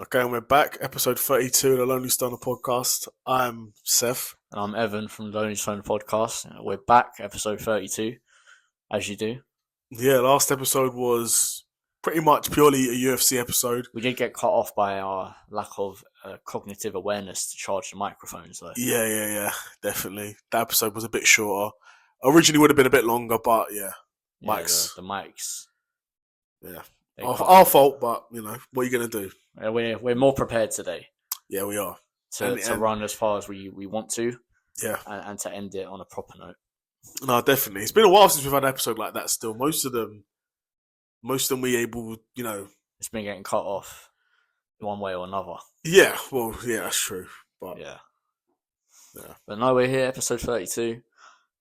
Okay, and we're back. Episode 32 of the Lonely Stoner podcast. I'm Seth. And I'm Evan from the Lonely Stone Podcast. We're back, episode 32, as you do. Yeah, last episode was pretty much purely a UFC episode. We did get cut off by our lack of cognitive awareness to charge the microphones, though. Yeah, definitely. That episode was a bit shorter. Originally would have been a bit longer, but yeah, Yeah, mics. the mics. Yeah, They our fault, but what are you going to do? We're more prepared today Yeah, we are. to run as far as we want to, Yeah, and to end it on a proper note. no, definitely. It's been a while since we've had an episode like that still. Most of them we able, It's been getting cut off one way or another. yeah, well, yeah, that's true. But Yeah. yeah. But no, we're here, episode 32.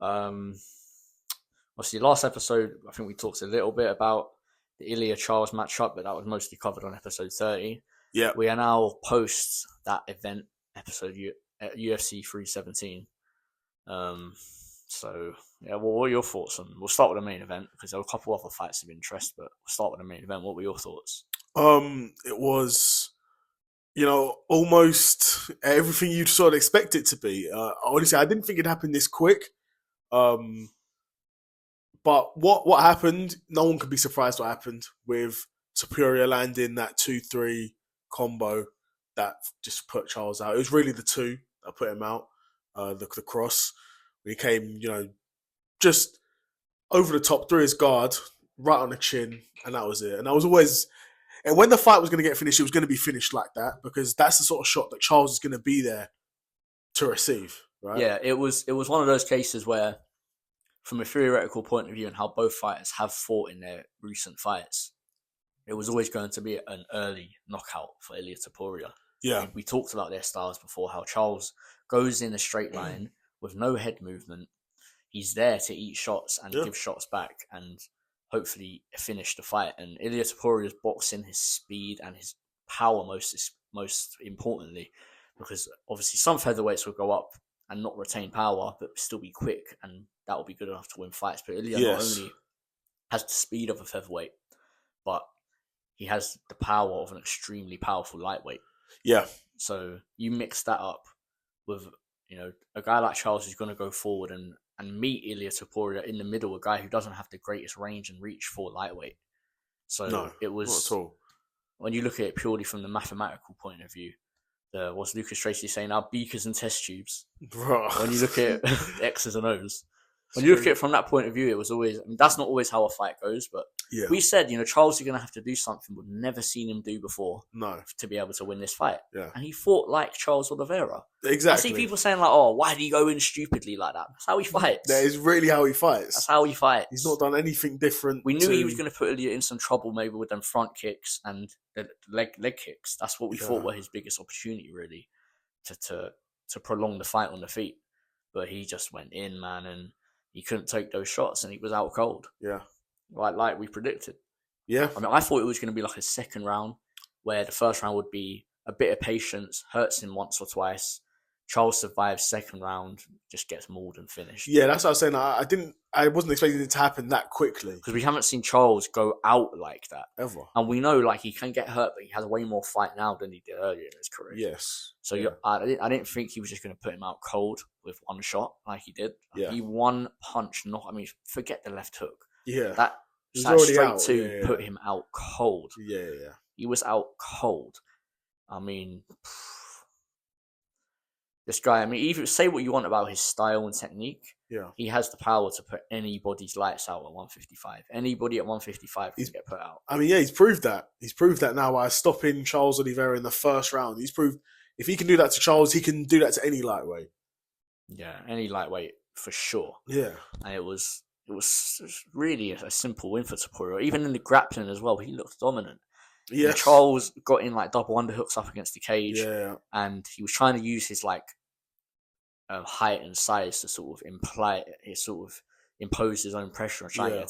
Obviously, last episode, I think we talked a little bit about the Ilya Charles matchup, but that was mostly covered on episode 30. Yeah. We are now post that event, episode UFC 317. So, yeah, well, what are your thoughts on? We'll start with the main event because there were a couple other fights of interest, but we'll start with the main event. What were your thoughts? It was, almost everything you'd sort of expect it to be. Honestly, I didn't think it happened this quick. But what happened? No one could be surprised what happened with Superior landing that 2-3 combo that just put Charles out. It was really the two that put him out. The cross when he came, just over the top, through his guard, right on the chin, and that was it. And that was always. And when the fight was going to get finished, it was going to be finished like that because that's the sort of shot that Charles is going to be there to receive, right? Yeah, it was one of those cases where, from a theoretical point of view and how both fighters have fought in their recent fights, it was always going to be an early knockout for Ilia Topuria. Yeah. We talked about their styles before, how Charles goes in a straight line with no head movement. He's there to eat shots and give shots back and hopefully finish the fight. And Ilia Topuria's boxing, his speed and his power most importantly, because obviously some featherweights will go up and not retain power, but still be quick, and that will be good enough to win fights. But Ilia not only has the speed of a featherweight, but he has the power of an extremely powerful lightweight. Yeah. So you mix that up with, a guy like Charles who's going to go forward and meet Ilia Topuria in the middle, a guy who doesn't have the greatest range and reach for lightweight. So it was, not at all. When you look at it purely from the mathematical point of view, what's Lucas Tracy saying? Our beakers and test tubes. Bro. When you look at X's and O's. When you look at it from that point of view, it was always, that's not always how a fight goes, but we said, Charles is going to have to do something we've never seen him do before to be able to win this fight. Yeah. And he fought like Charles Oliveira. Exactly. I see people saying, like, oh, why did he go in stupidly like that? That's how he fights. That is really how he fights. That's how he fights. He's not done anything different. We knew he was going to put Ilya in some trouble maybe with them front kicks and the leg kicks. That's what we thought were his biggest opportunity, really, to prolong the fight on the feet. But he just went in, man, and he couldn't take those shots, and he was out cold. Yeah. Like we predicted. Yeah. I mean, I thought it was going to be like a second round where the first round would be a bit of patience, hurts him once or twice. Charles survives, second round, just gets mauled and finished. Yeah, that's what I was saying. I wasn't expecting it to happen that quickly. Because we haven't seen Charles go out like that. Ever. And we know, like, he can get hurt, but he has way more fight now than he did earlier in his career. Yes. So I didn't think he was just going to put him out cold with one shot like he did. Yeah. He one punch, forget the left hook. Yeah. That put him out cold. Yeah. He was out cold. I mean, this guy, even say what you want about his style and technique. Yeah. He has the power to put anybody's lights out at 155. Anybody at 155 can get put out. I mean, yeah, he's proved that. He's proved that now by stopping Charles Oliveira in the first round. He's proved if he can do that to Charles, he can do that to any lightweight. Yeah, any lightweight for sure. Yeah. And it was really a simple win for Topuria. Even in the grappling as well, he looked dominant. Yeah, Charles got in like double underhooks up against the cage, and he was trying to use his height and size to sort of impose his own pressure and try and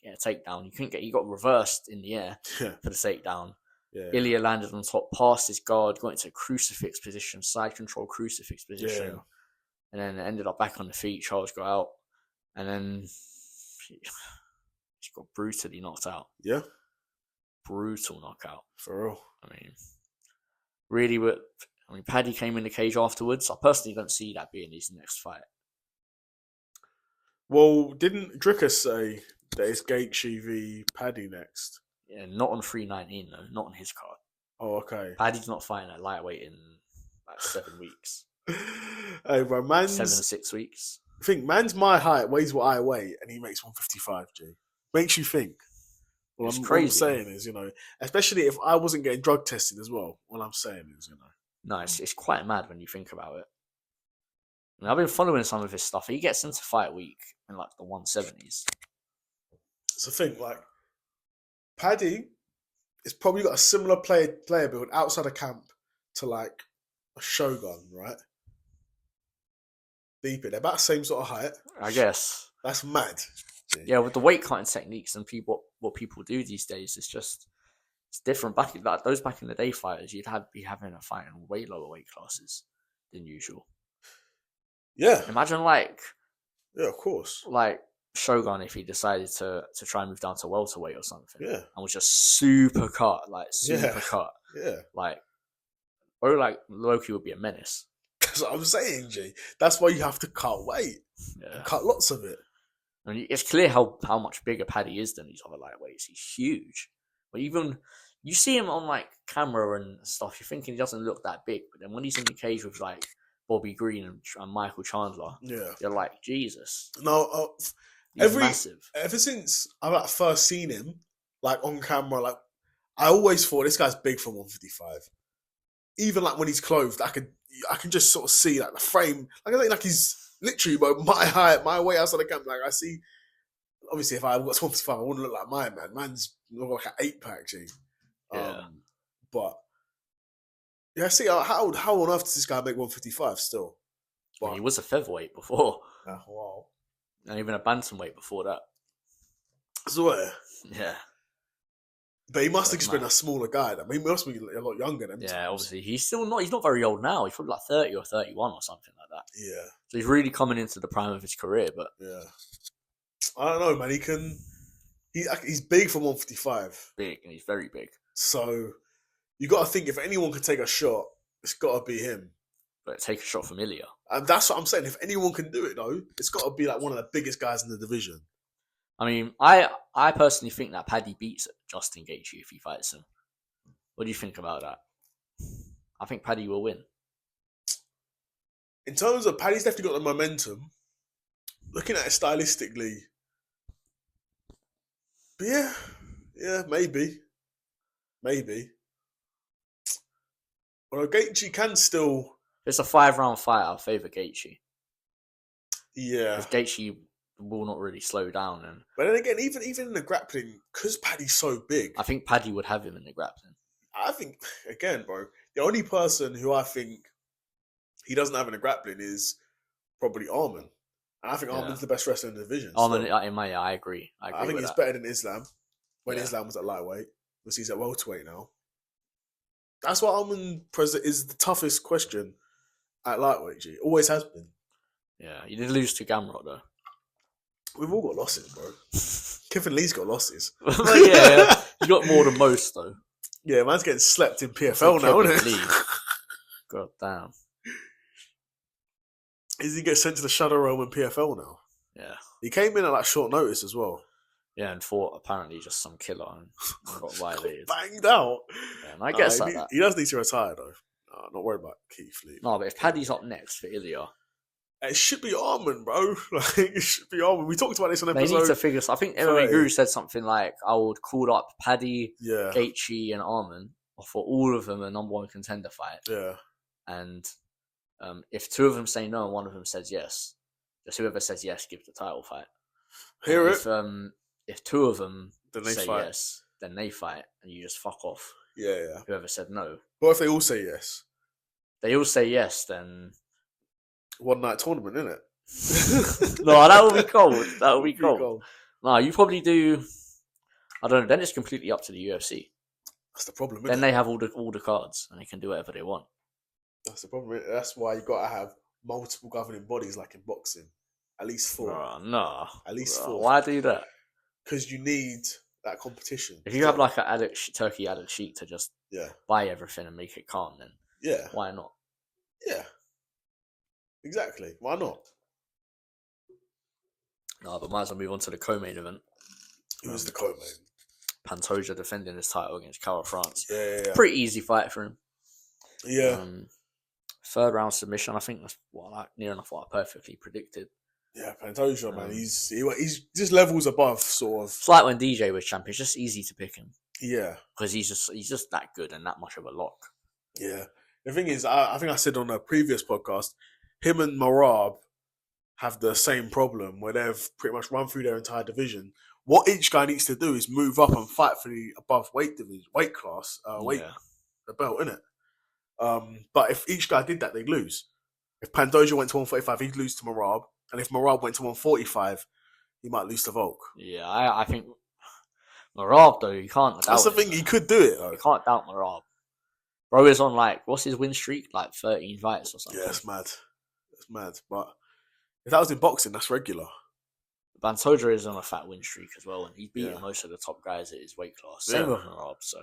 get a takedown. He got reversed in the air for the takedown. Yeah. Ilya landed on top, passed his guard, got into a crucifix position, side control crucifix position, and then ended up back on the feet. Charles got out, and then he got brutally knocked out. Yeah. Brutal knockout. For real. I mean, really, Paddy came in the cage afterwards. I personally don't see that being his next fight. Well, didn't Dricker say that it's Gaethje v Paddy next? Yeah, not on 319 though. Not on his card. Oh, okay. Paddy's not fighting at lightweight in like 7 weeks. Hey, bro, man's 7 to 6 weeks. I think man's my height, weighs what I weigh, and he makes 155. G makes you think. Well, It's crazy. crazy. What I'm saying is, you know, especially if I wasn't getting drug tested as well. What I'm saying is, you know, no, it's quite mad when you think about it. I mean, I've been following some of his stuff. He gets into fight week in like the 170s. It's a thing. Like Paddy has probably got a similar player build outside of camp to like a Shogun, right? Deep it. They're about the same sort of height. I guess. That's mad. Yeah, with the weight cutting techniques and what people do these days, it's different. Back in the day fighters, you'd be having a fight in way lower weight classes than usual. Yeah. Imagine yeah, of course. Like Shogun if he decided to try and move down to welterweight or something. Yeah. And was just super cut. Yeah. Like, or like Loki would be a menace. That's what I'm saying, G. That's why you have to cut weight. Yeah. Cut lots of it. I mean, it's clear how much bigger Paddy is than these other lightweights. He's huge. But even you see him on like camera and stuff, you're thinking he doesn't look that big. But then when he's in the cage with like Bobby Green and Michael Chandler, you're like, Jesus. No, he's massive. Ever since I've first seen him, like on camera, like I always thought this guy's big for 155. Even like when he's clothed, I can just sort of see like the frame. Like I think like he's literally my height, my weight outside the camp. Like I see, obviously if I got 155, I wouldn't look like mine, man. Man's look like an 8-pack, G. But yeah, see how on earth does this guy make 155 still? But he was a featherweight before. Wow. And even a bantamweight before that. So yeah. But he must have just been a smaller guy. I mean, he must be a lot younger than him. Yeah, obviously. He's not very old now. He's probably like 30 or 31 or something like that. Yeah. So he's really coming into the prime of his career, but... Yeah. I don't know, man. He's big for 155. Big, and he's very big. So, you got to think if anyone could take a shot, it's got to be him. But take a shot from Ilya. And that's what I'm saying. If anyone can do it, though, it's got to be like one of the biggest guys in the division. I mean, I personally think that Paddy beats Justin Gaethje if he fights him. What do you think about that? I think Paddy will win. In terms of Paddy's definitely got the momentum. Looking at it stylistically, but yeah, maybe. Well, Gaethje can still. If it's a 5-round fight, I'll favour Gaethje. Yeah, because Gaethje will not really slow down. But then again, even in the grappling, because Paddy's so big, I think Paddy would have him in the grappling. I think, again, bro, the only person who I think he doesn't have in the grappling is probably Arman. And I think Arman's the best wrestler in the division. Arman, I agree. I think he's better than Islam when Islam was at lightweight, because he's at welterweight now. That's why Arman is the toughest question at lightweight, G. Always has been. Yeah, he did lose to Gamrot, though. We've all got losses, bro. Kevin Lee's got losses. Yeah, he got more than most, though. Yeah, man's getting slept in PFL now, isn't it? God damn. Is he get sent to the Shadow Realm in PFL now? Yeah. He came in at like short notice as well. Yeah, and fought apparently just some killer and got violated. Banged out. Yeah, and I guess that. He does need to retire though. Not worried about Keith Lee. No, but if Paddy's up next for Ilya, it should be Arman, bro. Like it should be Arman. We talked about this on episode. They need to figure. I think MMA Guru said something like, "I would call up Paddy, Gaethje, and Arman for all of them a number one contender fight." Yeah. And if two of them say no and one of them says yes, just whoever says yes gives the title fight. Hear it. If two of them say yes, then they fight, and you just fuck off. Yeah. Whoever said no. What if they all say yes? They all say yes, then one night tournament, innit? No, that would be cold. That would be cold. No, you probably do. I don't know. Then it's completely up to the UFC. That's the problem. Then they have all the cards, and they can do whatever they want. That's the problem. That's why you got to have multiple governing bodies, like in boxing. At least 4. No. At least 4. Why do that? Because you need that competition. If you have like a Turkey Alex Sheik to just buy everything and make it calm, then why not? Yeah. Exactly. Why not? No, but might as well move on to the co-main event. Who was the co-main? Pantoja defending his title against Carl France. Yeah. Pretty easy fight for him. Yeah. Third round submission. I think that's near enough what I perfectly predicted. Yeah, Pantoja, man. He's just levels above, sort of. It's like when DJ was champion. It's just easy to pick him. Yeah. Because he's just that good and that much of a lock. Yeah. The thing is, I think I said on a previous podcast, him and Merab have the same problem where they've pretty much run through their entire division. What each guy needs to do is move up and fight for the above weight class, the belt, innit? But if each guy did that, they'd lose. If Pantoja went to 145, he'd lose to Merab. And if Merab went to 145, he might lose to Volk. Yeah, I think Merab, though, you can't doubt. That's the thing, he could do it, though. You can't doubt Merab. Bro is on, what's his win streak? 13 fights or something. Yeah, it's mad. It's mad. But if that was in boxing, that's regular. Pantoja is on a fat win streak as well, and he's beaten most of the top guys at his weight class. Same with Merab, so.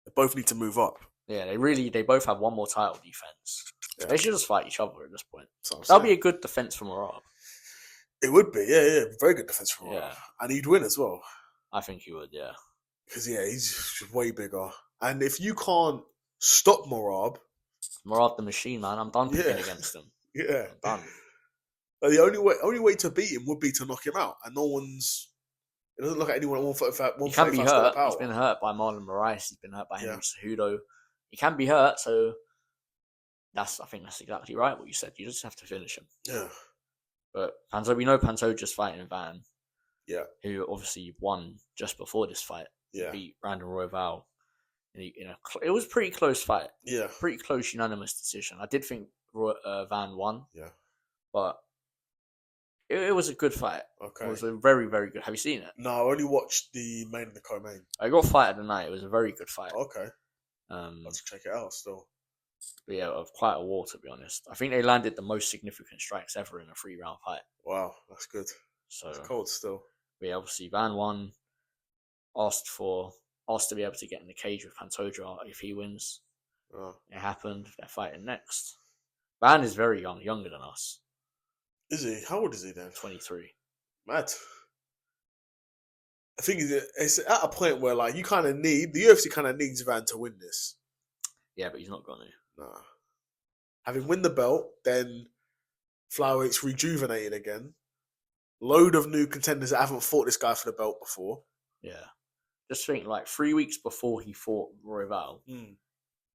They both need to move up. Yeah, they both have one more title defense. Yeah. They should just fight each other at this point. That'll be a good defense for Merab. It would be, yeah. Very good defense for Merab. Yeah. And he'd win as well. I think he would, yeah. Because, he's way bigger. And if you can't stop Merab the machine, man, I'm done picking against him. Yeah. I'm done. But the only way to beat him would be to knock him out. And it doesn't look at anyone at 145. He can be hurt. He's been hurt by Marlon Moraes. He's been hurt by Henry Cejudo. He can be hurt, so I think that's exactly right what you said. You just have to finish him. Yeah. But we know Pantoja's fighting Van. Yeah. Who obviously won just before this fight. Yeah. Beat Brandon Royval. It was a pretty close fight. Yeah. Pretty close unanimous decision. I did think Van won. Yeah. But it was a good fight. Okay. It was a very, very good. Have you seen it? No, I only watched the main and the co-main. I got fight of the night. It was a very good fight. Okay. Let's check it out still. But yeah, of quite a war, to be honest. I think they landed the most significant strikes ever in a 3-round fight. Wow, that's good. So it's cold still. But yeah, obviously Van won. Asked to be able to get in the cage with Pantoja if he wins. Oh. It happened. They're fighting next. Van is very young, younger than us. Is he? How old is he then? 23. Mad. I think it's at a point where the UFC kind of needs Van to win this. Yeah, but he's not going to. Nah. Having win the belt, then flyweights rejuvenated again. Load of new contenders that haven't fought this guy for the belt before. Yeah. Just think, 3 weeks before he fought Royval,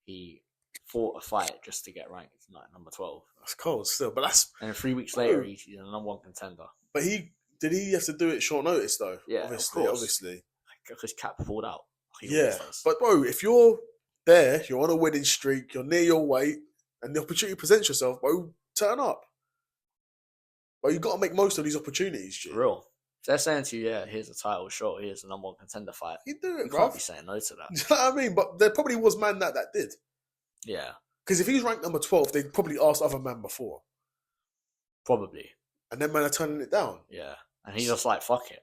he fought a fight just to get ranked number 12. That's cold still, but that's... And then 3 weeks later, he's the number one contender. But did he have to do it short notice, though? Yeah, obviously. Because Cap pulled out. Yeah, but bro, if you're there, you're on a winning streak, you're near your weight, and the opportunity presents yourself, bro, turn up. Bro, you got to make most of these opportunities, G. For real. If they're saying to you, here's a title shot, here's the number one contender fight. You do it, you bro. Can't be saying no to that. You know what I mean? But there probably was man that did. Yeah. Because if he's ranked number 12, they'd probably asked other man before. Probably. And then man are turning it down. Yeah. And he's just fuck it.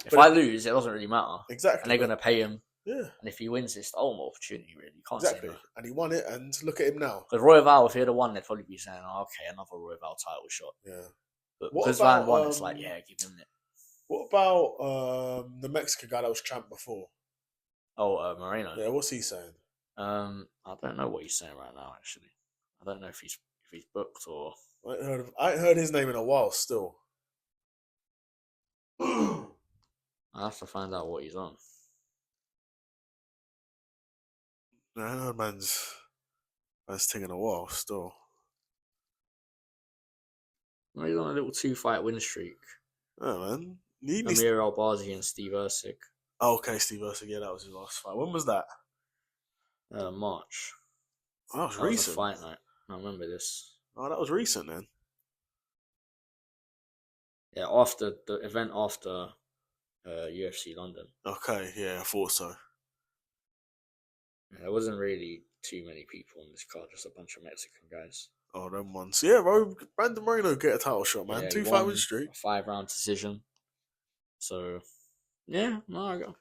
If I lose, it doesn't really matter. Exactly. And they're going to pay him. Yeah. And if he wins, it's the ultimate opportunity, really. You can't say no. And he won it, and look at him now. Because Royval, if he had won, they'd probably be saying, okay, another Royval title shot. Yeah. But because Van won, it's give him it. What about the Mexican guy that was champ before? Oh, Moreno. Yeah, what's he saying? I don't know what he's saying right now, actually. I don't know if he's booked or... I ain't heard his name in a while still. I have to find out what he's on. I know man's taking a while still. Well, he's on a little 2-fight win streak. Oh, man. Amir Albazi and Steve Erceg. Oh, okay, Steve Erceg. Yeah, that was his last fight. When was that? March. Oh, that was recent. Was a fight night. I remember this. Oh, that was recent then. Yeah, after the event after UFC London. Okay, yeah, I thought so. Yeah, there wasn't really too many people on this card, just a bunch of Mexican guys. Oh, them ones. Yeah, bro, Brandon Moreno get a title shot, man. Yeah, 2-fight win streak. A 5-round decision. So, yeah, no, I got.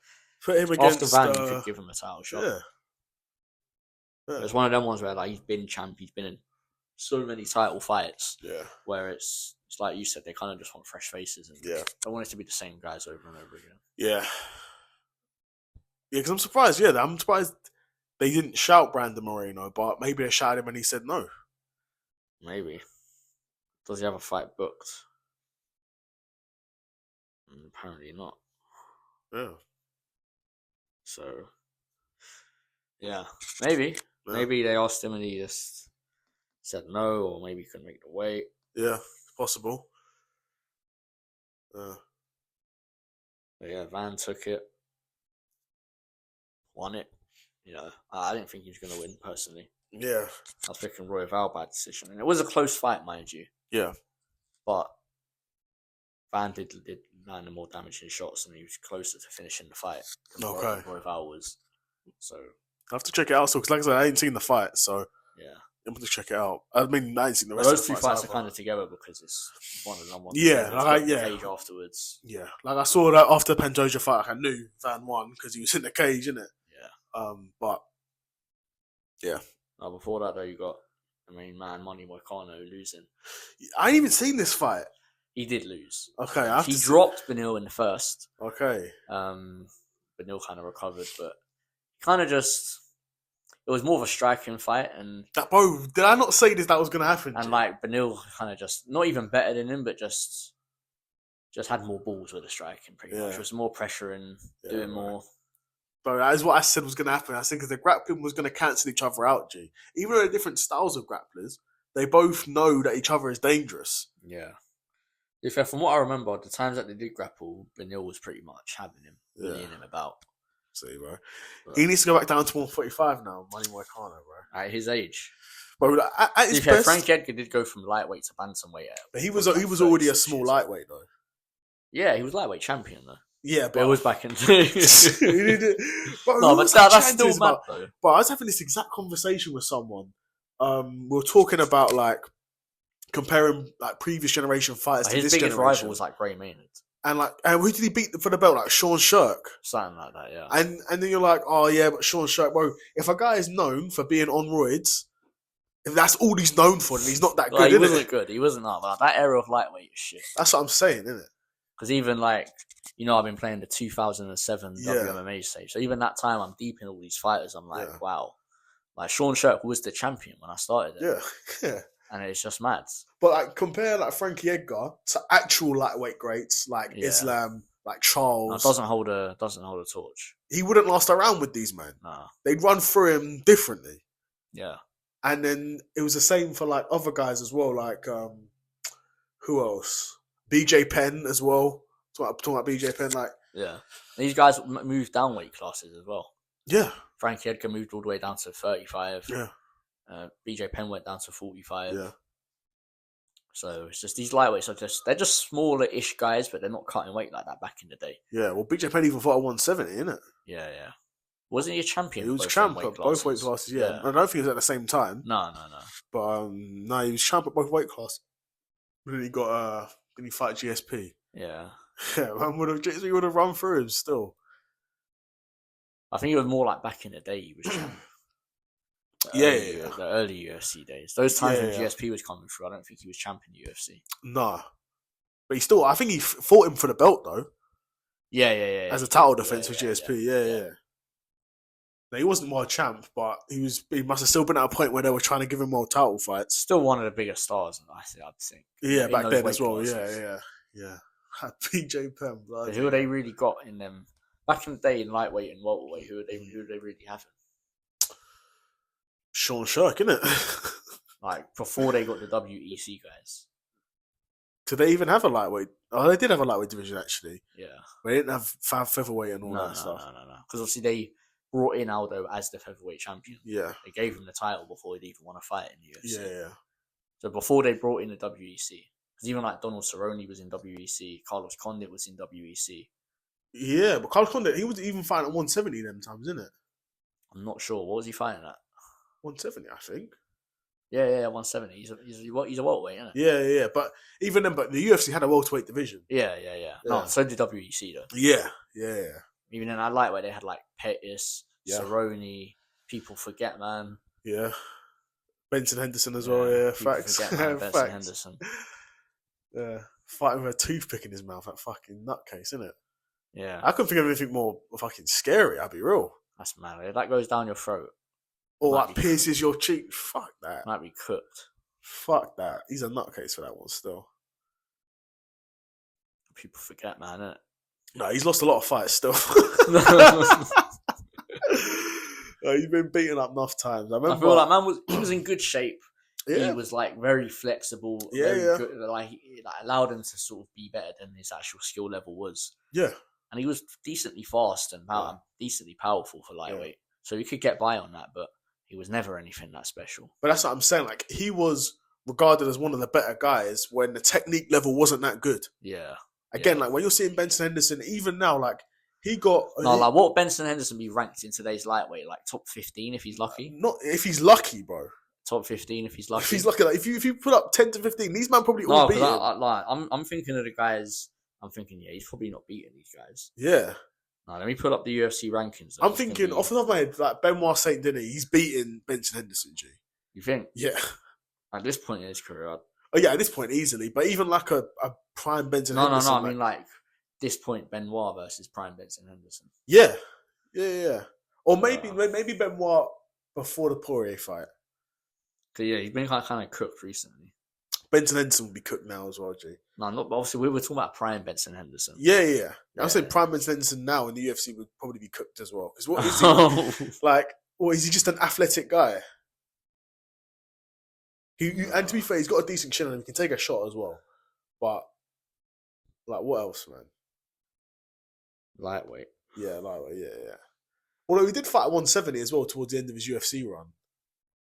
Put him against... After Van, you could give him a title shot. Yeah. Yeah. It's one of them ones where like he's been champ, he's been in so many title fights. Yeah. Where it's like you said, they kind of just want fresh faces and they want it to be the same guys over and over again. Yeah. Yeah, because I'm surprised. Yeah, I'm surprised they didn't shout Brandon Moreno, but maybe they shouted him and he said no. Maybe. Does he have a fight booked? Apparently not. Yeah. So, yeah, maybe. Yeah. Maybe they asked him and he just said no, or maybe he couldn't make the weight. Yeah, possible. But yeah, Van took it, won it. You know, I didn't think he was going to win, personally. Yeah. I was picking Roy Val by decision. And it was a close fight, mind you. Yeah. But Van did land more damaging shots and he was closer to finishing the fight. Okay. Roy Val was. So I have to check it out. So, because like I said, I ain't seen the fight, so yeah, I'm going to check it out. I mean, I ain't seen the rest of the fights. Those two fights are kind of together because it's one of them. Cage afterwards. Yeah, like I saw that after the Pantoja fight, like I knew Van won because he was in the cage, innit? Yeah. But yeah. Before that, though, you got the main man, Manny Moicano, losing. I ain't even seen this fight. He did lose. Okay, he dropped Benil in the first. Okay. Benil kind of recovered, but kind of just. It was more of a striking fight, and bro, did I not say that was going to happen? And like Benil kind of just not even better than him, but just had more balls with the striking. Pretty much, it was more pressure and doing more. Bro, that is what I said was going to happen. I think because the grappling was going to cancel each other out, G. Even though they're different styles of grapplers, they both know that each other is dangerous. Yeah. From what I remember, the times that they did grapple, Benil was pretty much having him, bullying him about. See, bro. But he needs to go back down to 145 now, Manny Moicano, bro. At his age. Bro, at his best, Frank Edgar did go from lightweight to bantamweight. But he was already a small lightweight, though. Yeah, he was lightweight champion, though. Yeah, but it was back in... Bro, no, but that's still mad, though. But I was having this exact conversation with someone. We were talking about, like, comparing, like, previous generation fighters to this generation. His biggest rival was, like, Gray Maynard. And who did he beat for the belt? Like Sean Shirk, something like that, yeah. And then you're like, oh yeah, but Sean Shirk, bro. If a guy is known for being on roids, if that's all he's known for, then he's not that good. He wasn't good. He wasn't that era of lightweight shit. That's what I'm saying, isn't it? Because even I've been playing the 2007 WMMA stage, so even that time I'm deep in all these fighters. I'm like, wow, like Sean Shirk was the champion when I started it. Yeah. And it's just mad. But compare Frankie Edgar to actual lightweight greats like Islam, like Charles. No, doesn't hold a torch. He wouldn't last around with these men. Nah. They'd run through him differently. Yeah. And then it was the same for other guys as well. Like who else? BJ Penn as well. Talking about BJ Penn, yeah. These guys moved down weight classes as well. Yeah. Frankie Edgar moved all the way down to 35. Yeah. BJ Penn went down to 45. Yeah. So it's just these lightweights they're just smaller-ish guys, but they're not cutting weight like that back in the day. Yeah, well, BJ Penn even fought at 170, innit? Yeah. Wasn't he a champion? He was champ at both weight classes, yeah. I don't think it was at the same time. No. But no, he was champ at both weight classes. But then he got then he fight GSP. Yeah. Yeah, man would have run through him still. I think it was more like back in the day he was champ. The early UFC days. Those times when GSP was coming through, I don't think he was champ in UFC. Nah. But I think he fought him for the belt, though. Yeah. As a title defense for GSP, yeah. Now, he wasn't world champ, but he must have still been at a point where they were trying to give him more title fights. Still one of the biggest stars, I'd think. Yeah, back then as well, yeah. BJ Penn, bloody. Who they really got in them back in the day in lightweight and welterweight? Who they really having? Sean Shirk, innit? Before they got the WEC guys. Did they even have a lightweight? Oh, they did have a lightweight division, actually. Yeah. But they didn't have featherweight and all that stuff. No. Because obviously they brought in Aldo as the featherweight champion. Yeah. They gave him the title before he'd even won a fight in the UFC. Yeah. So before they brought in the WEC, because even Donald Cerrone was in WEC, Carlos Condit was in WEC. Yeah, but Carlos Condit, he was even fighting at 170 them times, isn't it? I'm not sure. What was he fighting at? 170, I think. Yeah, 170. He's a welterweight, isn't he? Yeah. But even then, the UFC had a welterweight division. Yeah. No, so did WEC though. Yeah. Even in that lightweight, they had Pettis, Cerrone. People forget, man. Yeah. Benson Henderson as well, yeah. Facts. Forget, Benson Henderson. Yeah. Fighting with a toothpick in his mouth, that fucking nutcase, isn't it? Yeah. I couldn't think of anything more fucking scary, I'll be real. That's mad. If that goes down your throat. Or that pierces your cheek. Fuck that. Might be cooked. Fuck that. He's a nutcase for that one still. People forget, man, innit? No, he's lost a lot of fights still. He's been beaten up enough times. I feel like man was in good shape. Yeah. He was like very flexible. Very good. Like allowed him to sort of be better than his actual skill level was. Yeah. And he was decently fast and decently powerful for lightweight. So he could get by on that, but he was never anything that special. But that's what I'm saying. Like, he was regarded as one of the better guys when the technique level wasn't that good. Yeah. Again, like when you're seeing Benson Henderson, even now, like he got like what Benson Henderson be ranked in today's lightweight? Like top 15 if he's lucky. Not if he's lucky, bro. Top 15 if he's lucky. If he's lucky, like if you put up 10 to 15, these man probably all beat him. I'm thinking of the guys. I'm thinking, he's probably not beating these guys. Yeah. No, let me pull up the UFC rankings. I'm thinking off the top of my head, like Benoit Saint Denis, he's beating Benson Henderson. G. You think? Yeah. At this point in his career. Oh yeah, at this point easily. But even like a prime Benson Henderson. No. I mean like this point Benoit versus prime Benson Henderson. Yeah. Or maybe Benoit before the Poirier fight. Yeah, he's been kind of cooked recently. Benson Henderson will be cooked now as well, G. No, not. But obviously, we were talking about prime Benson Henderson. Yeah. I'm saying prime Benson Henderson now in the UFC would probably be cooked as well. Because what is he like? Or is he just an athletic guy? And to be fair, he's got a decent chin and he can take a shot as well. But like, what else, man? Lightweight. Yeah, lightweight. Yeah. Although he did fight at 170 as well towards the end of his UFC run.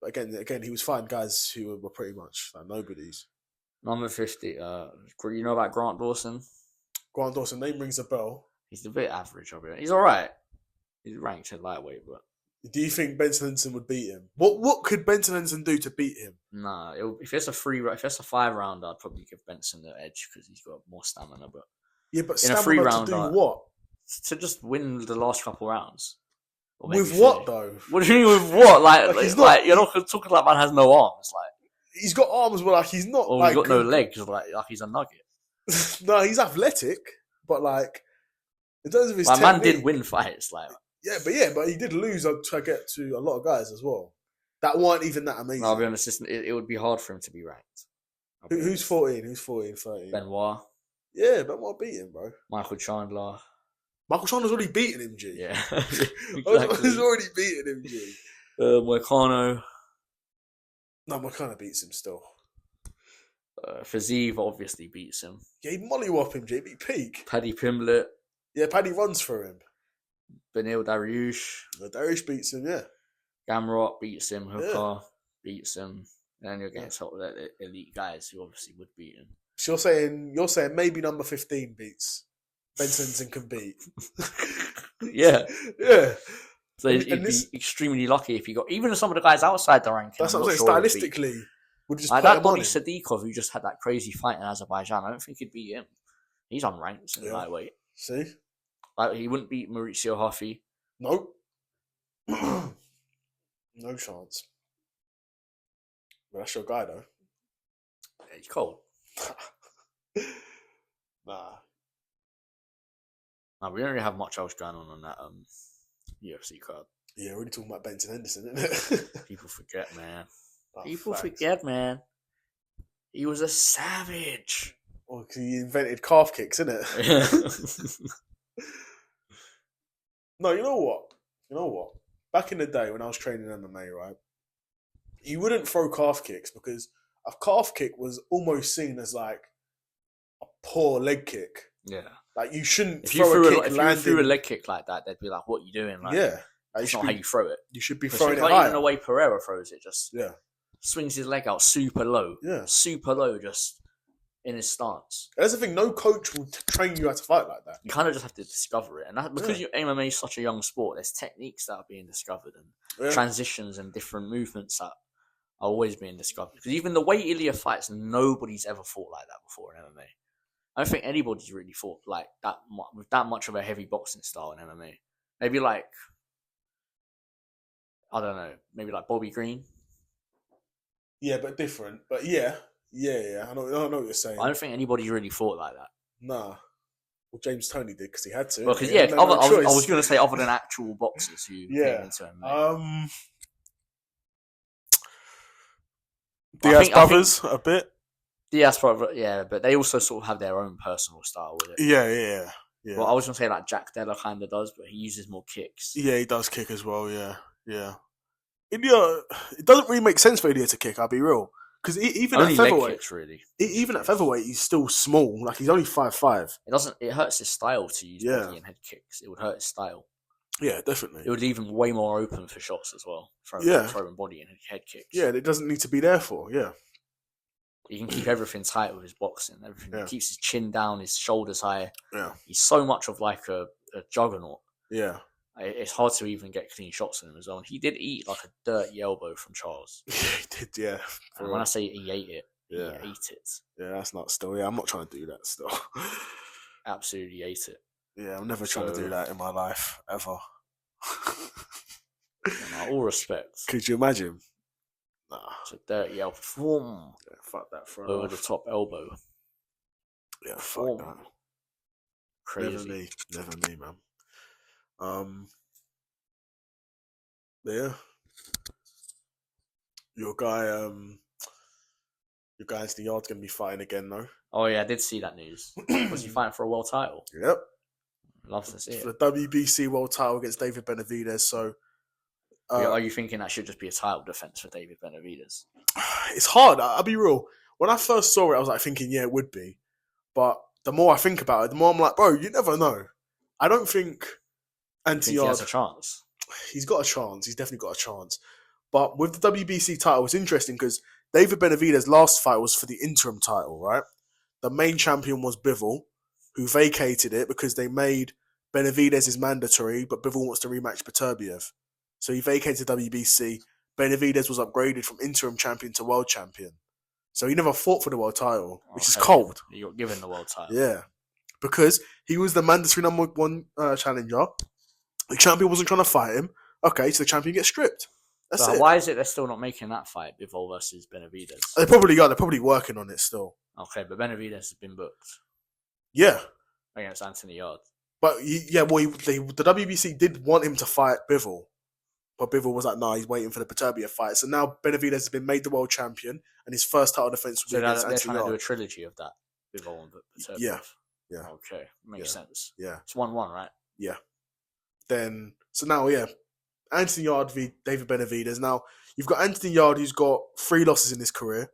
But again, he was fighting guys who were pretty much like nobodies. Number 50. You know about Grant Dawson? Grant Dawson, name rings a bell. He's a bit average, I'll be honest. He's all right. He's ranked at lightweight, but. Do you think Benson Henderson would beat him? What could Benson Henderson do to beat him? Nah, if it's a 5-rounder, I'd probably give Benson the edge because he's got more stamina. But yeah, but in a 3-rounder, to do what? To just win the last couple rounds. With what though? What do you mean with what? Like you're not talking like man has no arms. Like he's got arms, but like he's not. Or like, he's got no legs. Like he's a nugget. No, he's athletic, but like in terms of his technique, man did win fights. Like but he did lose to get to a lot of guys as well that weren't even that amazing. No, I'll be honest, it would be hard for him to be ranked. Who's 14? Who's 14? 13? Benoit. Yeah, Benoit beat him, bro. Michael Chandler's already beaten him, G. Yeah. Exactly. He's already beaten him, G. Moicano. No, Moicano beats him still. Fiziev obviously beats him. Yeah, he mollywop him, G. Beat Peak. Paddy Pimblett. Yeah, Paddy runs for him. Benil Dariush. Dariush beats him, yeah. Gamrot beats him. Hooker beats him. And then you're getting top of the elite guys who obviously would beat him. So you're saying maybe number 15 beats Benson can beat. Yeah. So he'd be extremely lucky if he got even some of the guys outside the ranking. That's what I'm saying. Stylistically, would just like that Bobby Sadikov who just had that crazy fight in Azerbaijan. I don't think he'd beat him. He's unranked in lightweight. See, like he wouldn't beat Mauricio Huffy. Nope. No chance. But that's your guy, though. Yeah, he's cold. Nah. No, we don't really have much else going on that UFC card. Yeah, we're really talking about Benson Henderson, isn't it? People forget, man. Oh, forget, man. He was a savage. Well, because he invented calf kicks, isn't it? No, you know what? Back in the day when I was training MMA, right, you wouldn't throw calf kicks because a calf kick was almost seen as like a poor leg kick. Yeah. Like you shouldn't if throw you a kick. If you threw a leg kick like that, they'd be like, "What are you doing?" Like, yeah, that's not how you throw it. You should be throwing it like higher. Even the way Pereira throws it, just swings his leg out super low. Yeah, super low, just in his stance. That's the thing. No coach will train you how to fight like that. You kind of just have to discover it, and that, because MMA is such a young sport, there's techniques that are being discovered and transitions and different movements that are always being discovered. Because even the way Ilya fights, nobody's ever fought like that before in MMA. I don't think anybody's really fought like that with that much of a heavy boxing style in MMA. Maybe like I don't know, maybe like Bobby Green. Yeah, but different. But yeah. I know what you're saying. I don't think anybody really thought like that. Nah. Well, James Toney did because he had to. Well, because I was going to say other than actual boxers who came into MMA. Diaz brothers a bit. Diaz brothers, yeah, but they also sort of have their own personal style with it. Yeah. Well, I was going to say like Jack Della kind of does, but he uses more kicks. Yeah, he does kick as well. Yeah. Ilya, it doesn't really make sense for Ilya to kick. I'll be real, because even at featherweight, kicks, really. Even at featherweight, he's still small. Like he's only 5'5". It hurts his style to use body and head kicks. It would hurt his style. Yeah, definitely. It would leave him way more open for shots as well. Throwing body and head kicks. Yeah, it doesn't need to be there for. Yeah. He can keep everything tight with his boxing. Everything. Yeah. He keeps his chin down, his shoulders high. Yeah. He's so much of like a juggernaut. Yeah. It's hard to even get clean shots on him as well. And he did eat like a dirty elbow from Charles. Yeah, he did, yeah. And when I say he ate it, he ate it. Yeah, that's not still. Yeah, I'm not trying to do that still. Absolutely ate it. Yeah, I'm never trying to do that in my life, ever. All respect. Could you imagine? Nah. It's a dirty elbow. Yeah, fuck that front over the top elbow. Yeah, fuck that. Crazy. Never me, man. Yeah. Your guy Anthony Yard's gonna be fighting again though. Oh yeah, I did see that news. Was he fighting for a world title? Yep. Love to see it. For the WBC world title against David Benavidez, so are you thinking that should just be a title defense for David Benavidez? It's hard, I'll be real. When I first saw it, I was like thinking, yeah, it would be. But the more I think about it, the more I'm like, bro, you never know. I don't think Anthony Yard has a chance. He's got a chance. He's definitely got a chance. But with the WBC title, it's interesting because David Benavidez's last fight was for the interim title, right? The main champion was Bivol, who vacated it because they made Benavidez is mandatory, but Bivol wants to rematch Beterbiev. So he vacated WBC. Benavidez was upgraded from interim champion to world champion. So he never fought for the world title, which is cold. He got given the world title. Yeah. Because he was the mandatory number one challenger. The champion wasn't trying to fight him. Okay, so the champion gets stripped. That's it. Why is it they're still not making that fight, Bivol versus Benavidez? They probably are. They're probably working on it still. Okay, but Benavidez has been booked. Yeah. Against Anthony Yard. But, the WBC did want him to fight Bivol. But Bivol was like, no, he's waiting for the Beterbiev fight. So now Benavidez has been made the world champion, and his first title defense will be against Anthony Yard. So they're trying to do a trilogy of that, Bivol and Beterbiev. Yeah. Okay, makes sense. Yeah. It's 1-1, right? Yeah. Then, so now, Anthony Yard v. David Benavidez. Now, you've got Anthony Yard, who's got 3 losses in his career.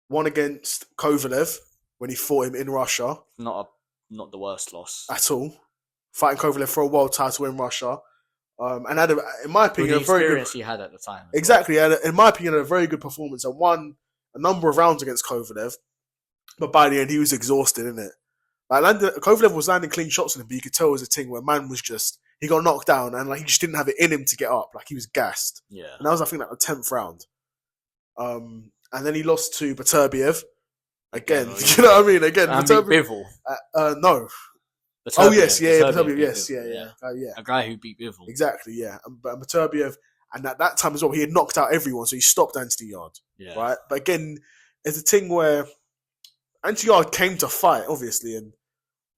One against Kovalev, when he fought him in Russia. Not the worst loss. At all. Fighting Kovalev for a world title in Russia. And had, in my opinion, a very good experience he had at the time. Exactly. Well. In my opinion, a very good performance and won a number of rounds against Kovalev. But by the end, he was exhausted, innit? Like, Kovalev was landing clean shots on him, but you could tell it was a thing where man was just... He got knocked down and he just didn't have it in him to get up. Like, he was gassed. Yeah. And that was, I think, the 10th round. And then he lost to Beterbiev. Again, you know what I mean? Again, Bivol. No. Beterbiev. Oh, yes, Beterbiev, yes, yeah. A guy who beat Bivol. Exactly, yeah. But Beterbiev, and at that time as well, he had knocked out everyone, so he stopped Anthony Yard. Yeah. Right? But again, it's a thing where Anthony Yard came to fight, obviously,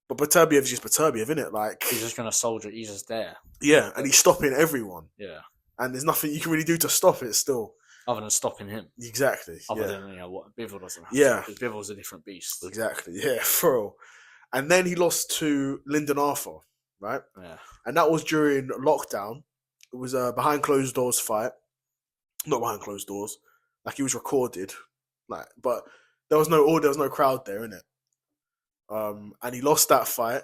but Beterbiev is just Beterbiev, isn't it? Like, he's just going to soldier. He's just there. Yeah, and he's stopping everyone. Yeah. And there's nothing you can really do to stop it still. Other than stopping him. Exactly. Other than, what Bivol doesn't have to. Because Bivol's a different beast. Exactly, yeah, for real. And then he lost to Lyndon Arthur, right? Yeah. And that was during lockdown. It was a behind closed doors fight. Not behind closed doors. Like, he was recorded. But there was no audio, there was no crowd there, innit? And he lost that fight.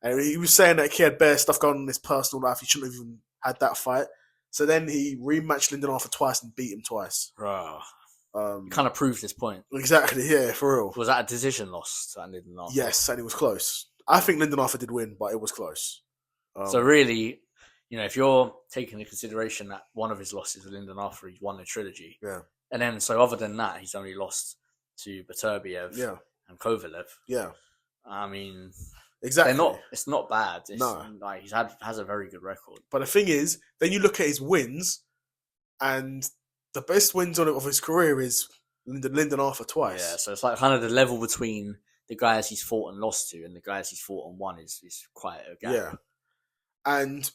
And he was saying that he had bare stuff going on in his personal life. He shouldn't have even had that fight. So then he rematched Lyndon Arthur twice and beat him twice. Right. He kind of proved his point. Exactly, yeah, for real. Was that a decision loss to Lyndon Arthur? Yes, and it was close. I think Lyndon Arthur did win, but it was close. So really, if you're taking into consideration that one of his losses with Lyndon Arthur, he won the trilogy. Yeah. And then, so other than that, he's only lost to Beterbiev and Kovalev. Yeah. I mean... Exactly. It's not bad. No. Like, has a very good record. But the thing is, then you look at his wins, and the best wins of his career is Lyndon Arthur twice. Yeah, so it's like kind of the level between the guys he's fought and lost to and the guys he's fought and won is quite a gap. Yeah. And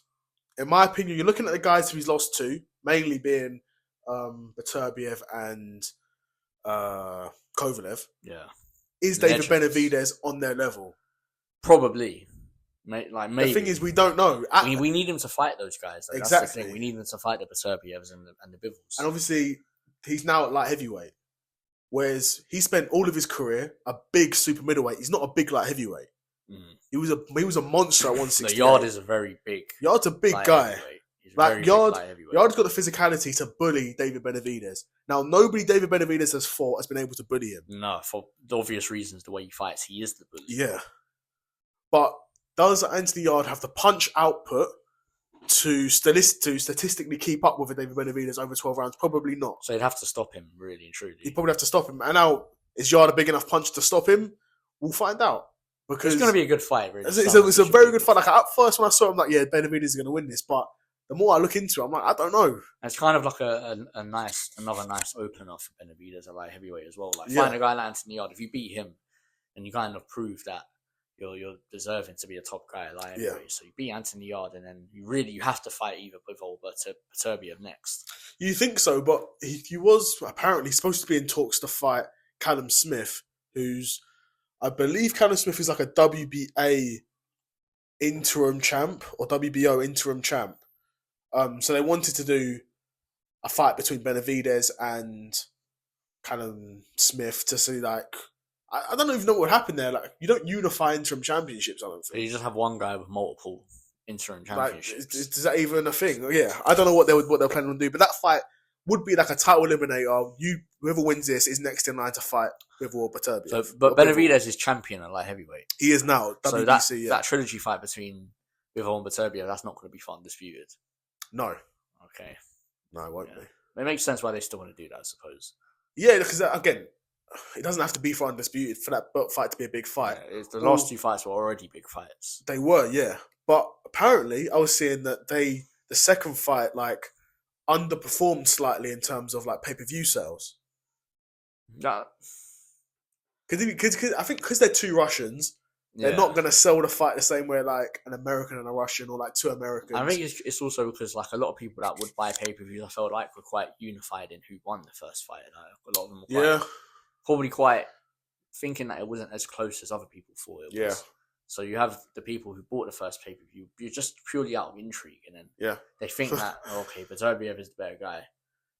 in my opinion, you're looking at the guys who he's lost to, mainly being Beterbiev and Kovalev. Yeah. Is David Benavidez on their level? Probably. Maybe. The thing is, we don't know. We need him to fight those guys. Though. Exactly. That's the thing. We need him to fight the Beterbievs and the Bivels. And obviously, he's now at light heavyweight. Whereas he spent all of his career a big super middleweight. He's not a big light heavyweight. He was a monster at 160. Yarde is a very big. Yarde's a big guy. Like Yarde's got the physicality to bully David Benavidez. Now, nobody David Benavidez has fought has been able to bully him. No, for the obvious reasons, the way he fights, he is the bully. Yeah, but does Anthony Yarde have the punch output to statistically keep up with a David Benavidez over 12 rounds? Probably not. So he'd have to stop him, really and truly. He'd probably have to stop him. And now, is Yarde a big enough punch to stop him? We'll find out. Because it's going to be a good fight, really. It's a very good fight. Like, at first, when I saw him, like, yeah, Benavidez is going to win this. But the more I look into it, I'm like, I don't know. It's kind of like another nice opener for Benavidez at light heavyweight as well. Like, find a guy like Anthony Yarde. If you beat him, then you kind of prove that you're deserving to be a top guy at light heavyweight. Yeah. So you beat Anthony Yarde, and then you have to fight either Bivol or Beterbiev next. You think so, but he was apparently supposed to be in talks to fight Callum Smith, who's, I believe Callum Smith is like a WBA interim champ or WBO interim champ. So they wanted to do a fight between Benavidez and Callum Smith to see, like, I don't even know what would happen there. Like, you don't unify interim championships, I don't think. You just have one guy with multiple interim championships. Like, is that even a thing? Yeah, I don't know what they're planning on doing, but that fight would be like a title eliminator. Whoever wins this is next in line to fight Bivol or Beterbiev. So, but Benavidez is champion at light heavyweight. He is now. WBC, so that trilogy fight between Bivol and Beterbiev, that's not going to be undisputed. No. Okay. No, it won't be. It makes sense why they still want to do that, I suppose. Yeah, because again, it doesn't have to be for undisputed for that belt fight to be a big fight. Yeah, the last two fights were already big fights. They were, yeah. But apparently, I was seeing that the second fight, like, underperformed slightly in terms of, like, pay-per-view sales. Yeah. Because I think because they're two Russians, they're not going to sell the fight the same way like an American and a Russian or like two Americans. I think it's also because like a lot of people that would buy pay-per-views, I felt like were quite unified in who won the first fight. Like, a lot of them were probably quite thinking that it wasn't as close as other people thought it was. So you have the people who bought the first pay-per-view, you're just purely out of intrigue, and then they think that, okay, Beterbiev is the better guy,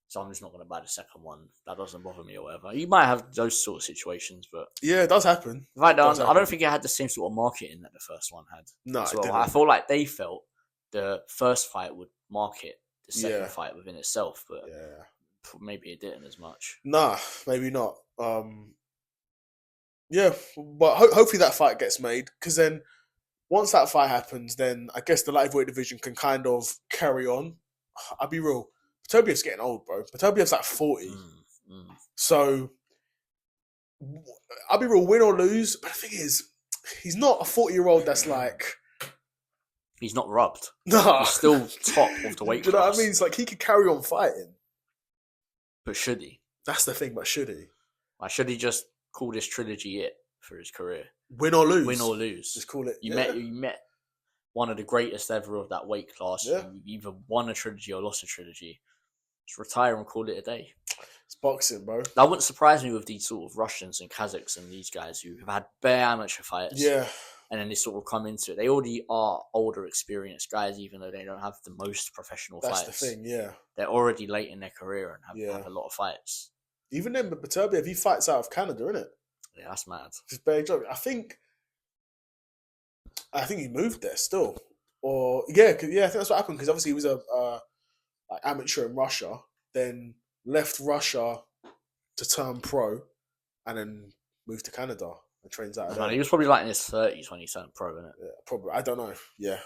so I'm just not going to buy the second one. That doesn't bother me or whatever. You might have those sort of situations, but... Yeah, it does happen. I don't think it had the same sort of marketing that the first one had. No, it didn't. I feel like they felt the first fight would market the second fight within itself, but maybe it didn't as much. Nah, maybe not. Yeah, but hopefully that fight gets made, because then once that fight happens, then I guess the lightweight division can kind of carry on. I'll be real. Beterbiev's getting old, bro. Beterbiev's like 40. So, I'll be real, win or lose, but the thing is, he's not a 40-year-old that's like... He's not rubbed. No. He's still top of the weight class. Do you know what I mean? It's like, he could carry on fighting. But should he? That's the thing, but should he? Like, should he just call this trilogy it for his career? Win or lose. Win or lose. Just call it. You met one of the greatest ever of that weight class. Yeah. You either won a trilogy or lost a trilogy. Just retire and call it a day. It's boxing, bro. That wouldn't surprise me with these sort of Russians and Kazakhs and these guys who have had bare amateur fights. Yeah. And then they sort of come into it. They already are older, experienced guys, even though they don't have the most professional fights. That's the thing, yeah. They're already late in their career and have a lot of fights. Even then, but Beterbiev, he fights out of Canada, innit? Yeah, that's mad. It's a big joke. I think he moved there still. Or, I think that's what happened, because obviously he was a amateur in Russia, then left Russia to turn pro, and then moved to Canada and trains out of there. He was probably like in his 30s when he turned pro, innit? Yeah, probably. I don't know. Yeah.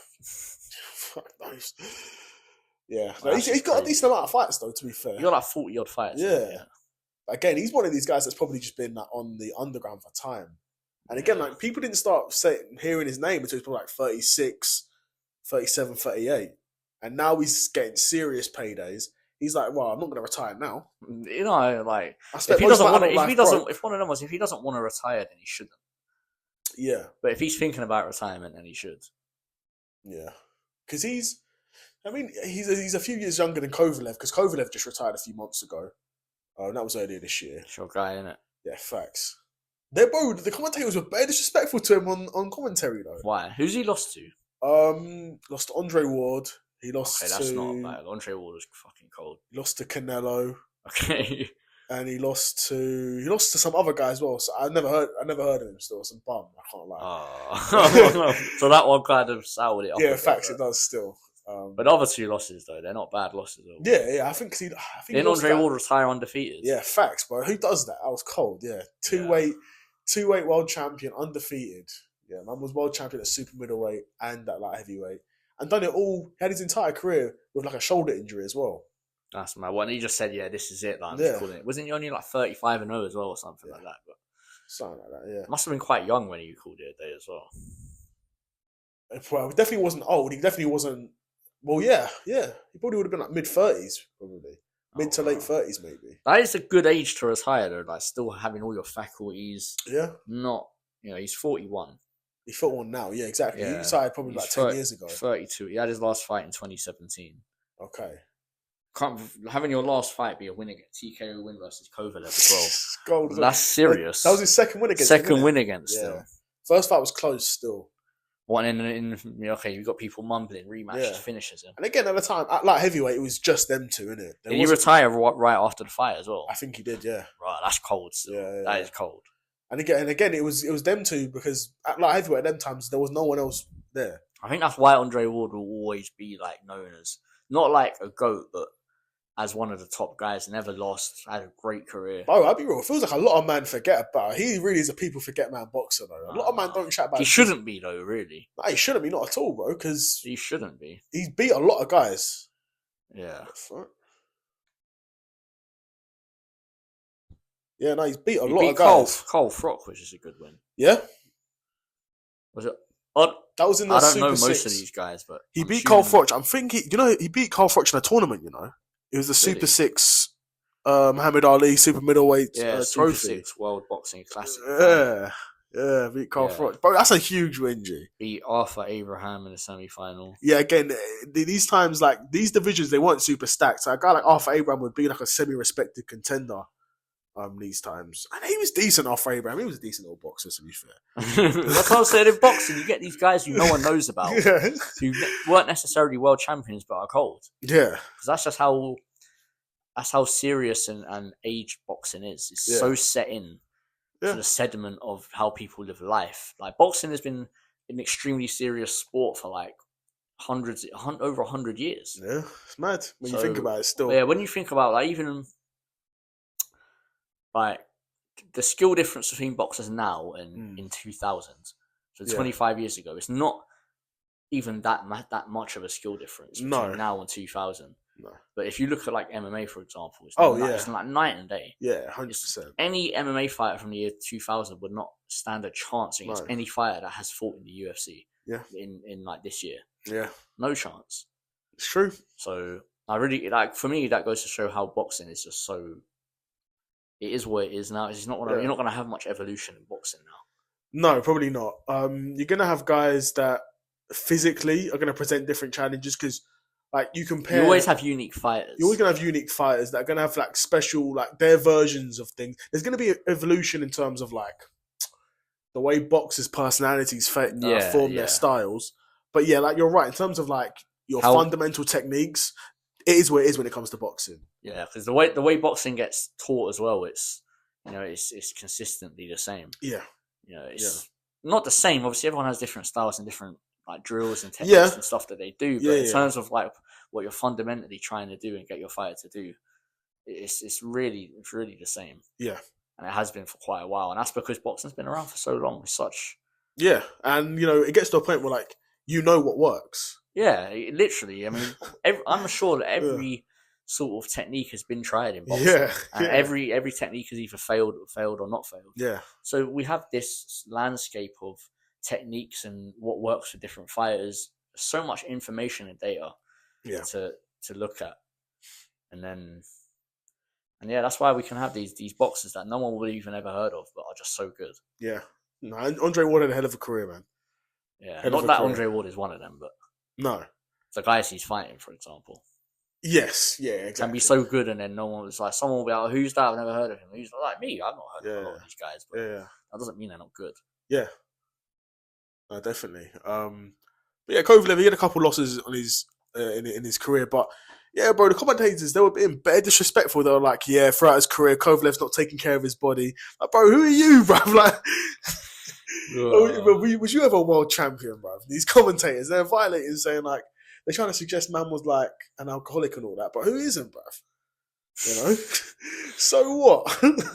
Nice. Yeah. No, he's got a decent amount of fights, though, to be fair. He got like 40-odd fights. Yeah. Again, he's one of these guys that's probably just been like, on the underground for time. And again, like, people didn't start hearing his name until he was probably like 36, 37, 38. And now he's getting serious paydays. He's like, well, I'm not going to retire now. You know, like if he doesn't want to, if one of them was, if he doesn't want to retire, then he shouldn't. Yeah, but if he's thinking about retirement, then he should. Yeah, because he's a few years younger than Kovalev, because Kovalev just retired a few months ago. And that was earlier this year. Sure guy, innit? Yeah, facts. The commentators were very disrespectful to him on commentary though. Why? Who's he lost to? Lost to Andre Ward. He lost to... that's not bad. Andre Ward was fucking cold. He lost to Canelo. Okay. And he lost to some other guy as well. So I never heard of him still. Some bum, I can't lie. Oh. So that one kind of soured it up. Yeah, facts, it does still. But the other two losses though, they're not bad losses. Yeah, I think didn't Andre Ward retire undefeated? Yeah, facts, bro. Who does that? I was cold. Yeah, two weight world champion, undefeated. Yeah, man was world champion at super middleweight and at light heavyweight, and done it all. He had his entire career with like a shoulder injury as well. That's mad. When he just said, "Yeah, this is it." Like, I'm just calling it. Wasn't he only like 35-0 as well, or something like that? But something like that. Yeah, must have been quite young when he called it a day as well. Well, he definitely wasn't old. He definitely wasn't. Well, yeah. He probably would have been like mid-30s, probably mid to late 30s, maybe. That is a good age to retire, though. Like, still having all your faculties. Yeah. Not, he's 41. He's 41 now. Yeah, exactly. Yeah. He retired probably like 10 years ago. 32. He had his last fight in 2017. Okay. Having your last fight be a win against TKO win versus Kovalev as well. That's serious. That was his second win against him. Second win against still. First fight was close still. Okay, you've got people mumbling, rematch, finishes him. And again, at the time, at light heavyweight, it was just them two, innit? Did he retire right after the fight as well? I think he did, yeah. Right, that's cold still. Yeah. That is cold. And again, it was them two, because at light heavyweight at them times, there was no one else there. I think that's why Andre Ward will always be like known as, not like a GOAT, but as one of the top guys, never lost, had a great career. Oh, I'll be real. It feels like a lot of men forget about it. He really is a people forget man boxer, though. A lot of men don't chat about it. He shouldn't be, though, really. No, he shouldn't be, not at all, bro, because... He shouldn't be. He's beat a lot of guys. Yeah. Yeah, no, he's beat a lot of guys. Cole Frock, which is a good win. Yeah? Was it? That was in the I don't Super know most 6. of these guys, but... He beat Cole Froch. I'm thinking... he beat Cole Froch in a tournament, It was the Super 6 Muhammad Ali Super Middleweight Super trophy. 6 World Boxing Classic. Yeah, beat Cole Froch. Bro, that's a huge win, G. Beat Arthur Abraham in the semi-final. Yeah, again, these times, like, these divisions, they weren't super stacked. So a guy like Arthur Abraham would be like a semi-respected contender these times. And he was decent, Arthur Abraham. He was a decent little boxer, to be fair. That's what I'm saying. In boxing, you get these guys who no one knows about, who weren't necessarily world champions, but are cold. Yeah. Because that's just how serious and aged boxing is. It's so set in to the sediment of how people live life. Like, boxing has been an extremely serious sport for like over 100 years. Yeah, it's mad when you think about it still. Yeah, when you think about, like, even like the skill difference between boxers now and in 2000, so 25 years ago, it's not even that much of a skill difference between now and 2000. No. But if you look at like MMA, for example, it's like night and day. Yeah, 100%. Any MMA fighter from the year 2000 would not stand a chance against any fighter that has fought in the UFC. Yeah. In like this year. Yeah. No chance. It's true. So I really for me, that goes to show how boxing is just so. It is what it is now. It's not. You're not going to have much evolution in boxing now. No, probably not. You're going to have guys that physically are going to present different challenges because. Like, you compare... You always have unique fighters. You're always going to have unique fighters that are going to have, like, special, like, their versions of things. There's going to be an evolution in terms of, like, the way boxers' personalities form their styles. But, yeah, like, you're right. In terms of, like, your fundamental techniques, it is what it is when it comes to boxing. Yeah, because the way boxing gets taught as well, it's consistently the same. Yeah. It's not the same. Obviously, everyone has different styles and different... like drills and techniques and stuff that they do, but in terms of like what you're fundamentally trying to do and get your fighter to do, it's really the same. Yeah, and it has been for quite a while, and that's because boxing's been around for so long. It's such and it gets to a point where like what works. Yeah, literally. I mean, I'm sure that every sort of technique has been tried in boxing. And every technique has either failed or not failed. Yeah. So we have this landscape of techniques and what works for different fighters. So much information and data to look at. And yeah, that's why we can have these boxers that no one would even ever heard of, but are just so good. Yeah. No, Andre Ward had a hell of a career, man. Yeah, not that Andre Ward is one of them, but no, the guys he's fighting, for example. Yes, yeah, exactly. Can be so good, and then no one was like, someone will be like, "Who's that? I've never heard of him." Who's like me? I've not heard of a lot of these guys, but that doesn't mean they're not good. Yeah, definitely. But yeah, Kovalev, he had a couple losses on his in his career, but yeah, bro, the commentators, they were being better disrespectful. They were like, yeah, throughout his career, Kovalev's not taking care of his body. Like, bro, who are you, bro? Like, was you ever a world champion, bro? These commentators, they're violating, saying like, they're trying to suggest man was like an alcoholic and all that, but who isn't, bruv? You know? So what?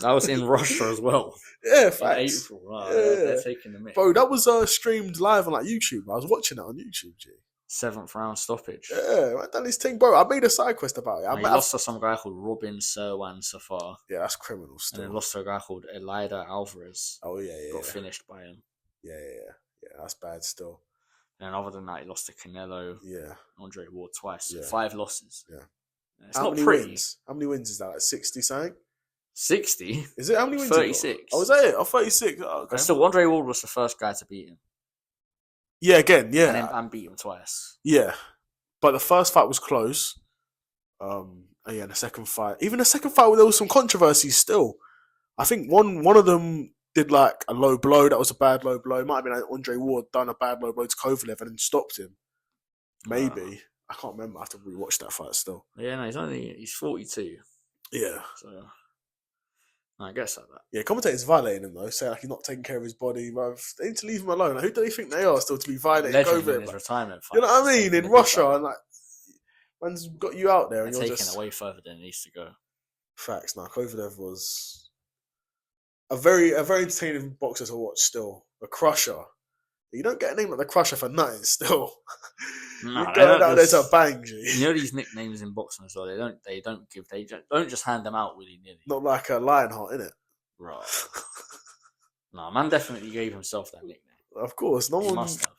That was in Russia as well. Yeah, facts. In April. Oh, yeah. They're taking the mick. Bro, that was streamed live on like YouTube. I was watching it on YouTube, G. 7th round stoppage. Yeah, I done this thing, bro. I made a side quest about it. He lost to some guy called Robin Serwan Safar. Yeah, that's criminal stuff. And then lost to a guy called Elida Alvarez. Oh, yeah. Got finished by him. Yeah, that's bad still. And other than that, he lost to Canelo. Yeah. Andre Ward twice. Yeah. 5 losses. Yeah. It's not pretty. Wins? How many wins is that? Like 60 something? 60? Is it? How many wins? 36. Oh, was that it? Oh, 36. Oh, okay. But still, Andre Ward was the first guy to beat him. Yeah, again, yeah. And beat him twice. Yeah. But the first fight was close. And yeah, the second fight. Even the second fight, there was some controversy still. I think one of them did like a low blow. That was a bad low blow. It might have been like Andre Ward done a bad low blow to Kovalev and then stopped him. Maybe. I can't remember. I have to rewatch that fight still. Yeah, no, he's 42. Yeah. So I guess like that. Yeah, commentators violating him though, saying like he's not taking care of his body, bro. They need to leave him alone. Like, who do they think they are still to be violating Kovalev? His retirement fight. You know what I mean? In Russia, and like man's got you out there, and you're taking just it way further than it needs to go. Facts. Now Kovalev was a very entertaining boxer to watch. Still, a crusher. You don't get a name like the Crusher for nothing. Still, no, you're going out there to bang, G. You know these nicknames in boxing as well. They don't just hand them out willy nilly. Not like a Lionheart, innit? Right. No, man definitely gave himself that nickname. Of course, no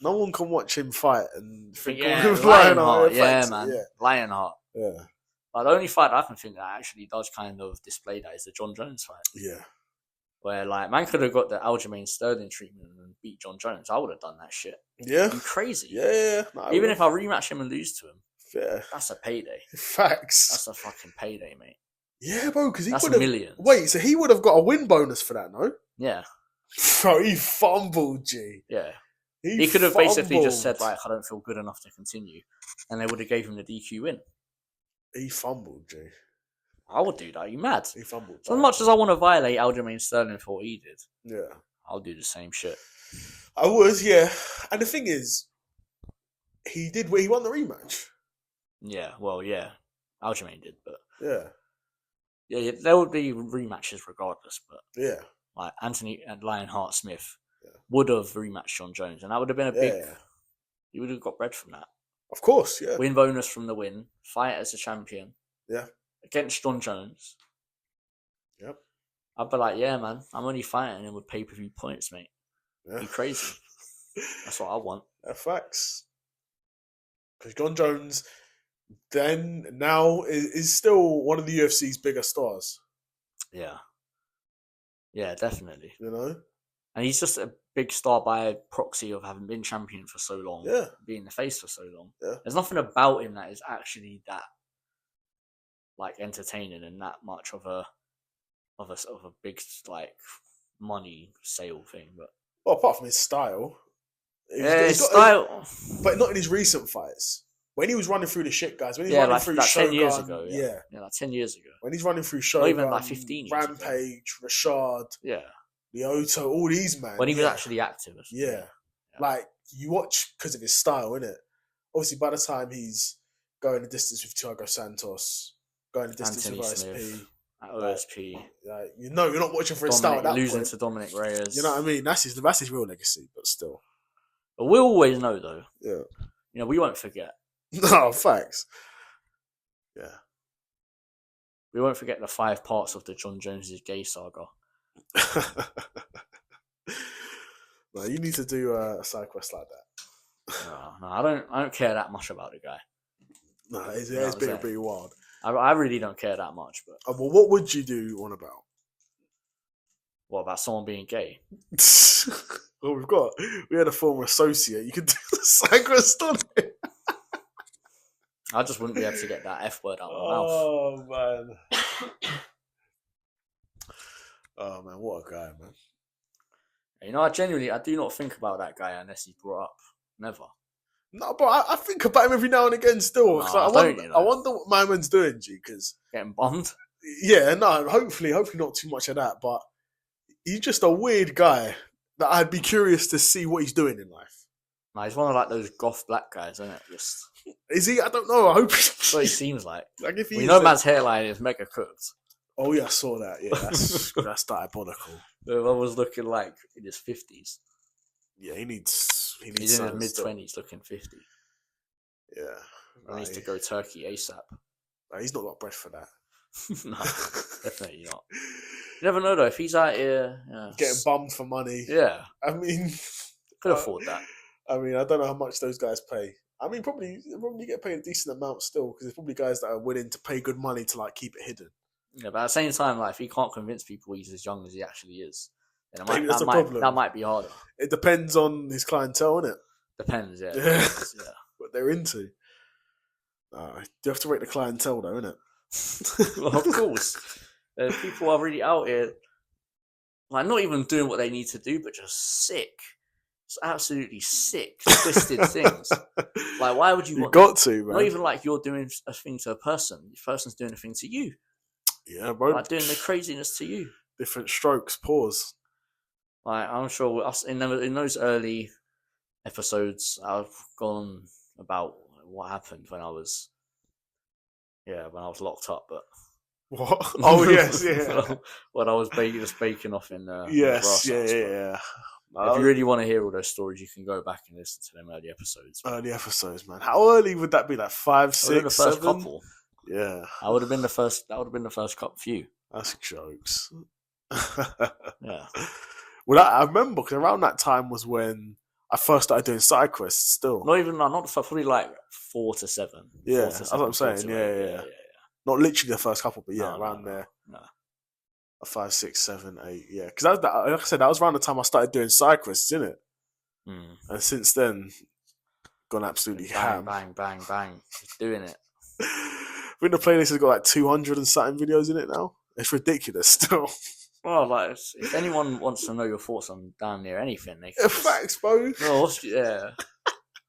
one can watch him fight and think of Lionheart. Yeah, man, Lionheart. Yeah. But the only fight I can think that actually does kind of display that is the John Jones fight. Yeah. Where like man could have got the Aljamain Sterling treatment and beat John Jones. I would have done that shit. Yeah. You crazy. Yeah. Even if I rematch him and lose to him. Yeah. That's a payday. Facts. That's a fucking payday, mate. Yeah, bro, because he That's would have millions. Wait, so he would have got a win bonus for that, no? Yeah. Bro, he fumbled, G. Yeah. He could have basically just said, like, I don't feel good enough to continue. And they would have gave him the DQ win. He fumbled, G. I would do that. Are you mad? He fumbled. So as much as I want to violate Aljamain Sterling for what he did, yeah, I'll do the same shit. I would, yeah. And the thing is, he won the rematch. Yeah, well, yeah. Aljamain did, but... Yeah. Yeah, there would be rematches regardless, but... Yeah. Like, Anthony and Lionheart Smith would have rematched John Jones, and that would have been a big... Yeah. He would have got bread from that. Of course, yeah. Win bonus from the win. Fight as a champion. Yeah. Against John Jones. Yep. I'd be like, yeah, man, I'm only fighting him with pay-per-view points, mate. Yeah. You crazy. That's what I want. Facts. Because John Jones now is still one of the UFC's bigger stars. Yeah. Yeah, definitely. You know? And he's just a big star by proxy of having been champion for so long. Yeah. Being the face for so long. Yeah. There's nothing about him that is actually that like entertaining and that much of a big like money sale thing, but apart from his style, his style, but not in his recent fights. When he was running through the shit guys, when he's running through like Shogun, 10 years ago, like 10 years ago, when he's running through Shogun, or even like 15 years Rampage, ago. Rashad, Lyoto, all these man. When he was actually active, like you watch because of his style, innit? Obviously, by the time he's going the distance with Thiago Santos. Going the distance Anthony with Smith, at OSP. You're not watching for his style at that losing point. To Dominic Reyes. You know what I mean? That's his real legacy, but still. But we'll always know, though. Yeah. We won't forget. No, facts. Yeah. We won't forget the 5 parts of the John Jones' gay saga. No, you need to do a side quest like that. No, I don't care that much about the guy. No, it's pretty wild. I really don't care that much. But well, what would you do on about? What about someone being gay? Well, we had a former associate. You could do the cyclist on it. I just wouldn't be able to get that F word out of my mouth. Oh man. Oh man, what a guy, man. I do not think about that guy unless he's brought up. Never. No, but I think about him every now and again still. No, I wonder what my man's doing, G, because... Getting bummed? Yeah, no, hopefully not too much of that, but he's just a weird guy that I'd be curious to see what he's doing in life. No, he's one of like those goth black guys, isn't it? Just... Is he? I don't know. I hope that's what he seems like. Like if man's hairline is mega cooked. Oh yeah, I saw that. Yeah, that's diabolical. The one was looking like in his 50s. Yeah, he's in his mid-20s, looking 50. Yeah, he needs to go Turkey ASAP. No, he's not got breath for that. No, definitely not. You never know though. If he's out here getting bummed for money, yeah, I mean, could afford that. I mean, I don't know how much those guys pay. I mean, probably get paid a decent amount still, because there's probably guys that are willing to pay good money to like keep it hidden. Yeah, but at the same time, like if he can't convince people he's as young as he actually is, then that might be harder. It depends on his clientele, innit? Depends, yeah. Yeah. What they're into. You have to rate the clientele, though, innit? Well, of course. People are really out here, like not even doing what they need to do, but just sick. It's absolutely sick, twisted things. Like, why would you want? Got to, man. Not even like you're doing a thing to a person. This person's doing a thing to you. Yeah, bro. Like doing the craziness to you. Different strokes. Pause. Like I'm sure us in those early episodes, I've gone about what happened when I was locked up, but. What? Oh yes, yeah. When I was baking off in yes, yeah. If you really want to hear all those stories, you can go back and listen to them early episodes. Early episodes, man. How early would that be? Like 5, 6, the first 7? couple. Yeah, I would have been the first. That would have been the first few. That's jokes. Yeah. Well, I remember because around that time was when I first started doing side quests. Still, not probably like 4 to 7. Yeah, that's what I'm saying. Yeah. Not literally the first couple, but around there. No. 5, 6, 7, 8. Yeah, because like I said, that was around the time I started doing side quests, isn't it? Mm. And since then, gone absolutely ham. Bang, just doing it. I think the playlist has got like 200 and something videos in it now. It's ridiculous still. Well, like if anyone wants to know your thoughts on damn near anything, they can facts, bro. Oh, yeah.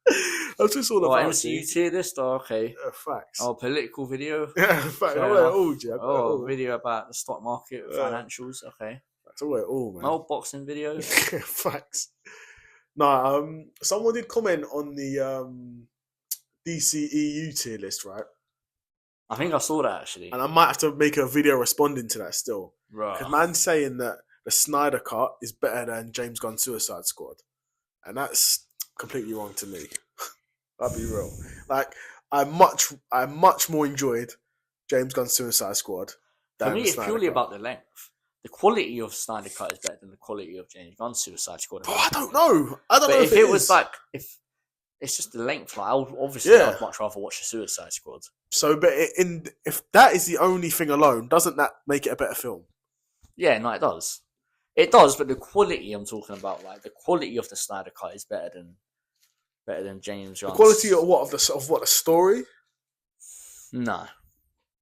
I was just all about MCU tier list. Oh, okay. Facts. Oh, political video. Yeah, facts. Video about the stock market, financials. Okay. That's all, man. No boxing video. Facts. No, someone did comment on the DCEU tier list, right? I think I saw that actually, and I might have to make a video responding to that still. Right. Because man's saying that the Snyder Cut is better than James Gunn's Suicide Squad, and that's completely wrong to me. I'll be real. Like I much more enjoyed James Gunn's Suicide Squad. For me, it's purely about the length. The quality of Snyder Cut is better than the quality of James Gunn's Suicide Squad. I don't know. I don't know if it was like if it's just the length, like I'd much rather watch the Suicide Squad. So, but if that is the only thing alone, doesn't that make it a better film? Yeah, no, it does. It does, but the quality I'm talking about, like the quality of the Snyder Cut, is better than James Gunn's. The quality of what the story? No.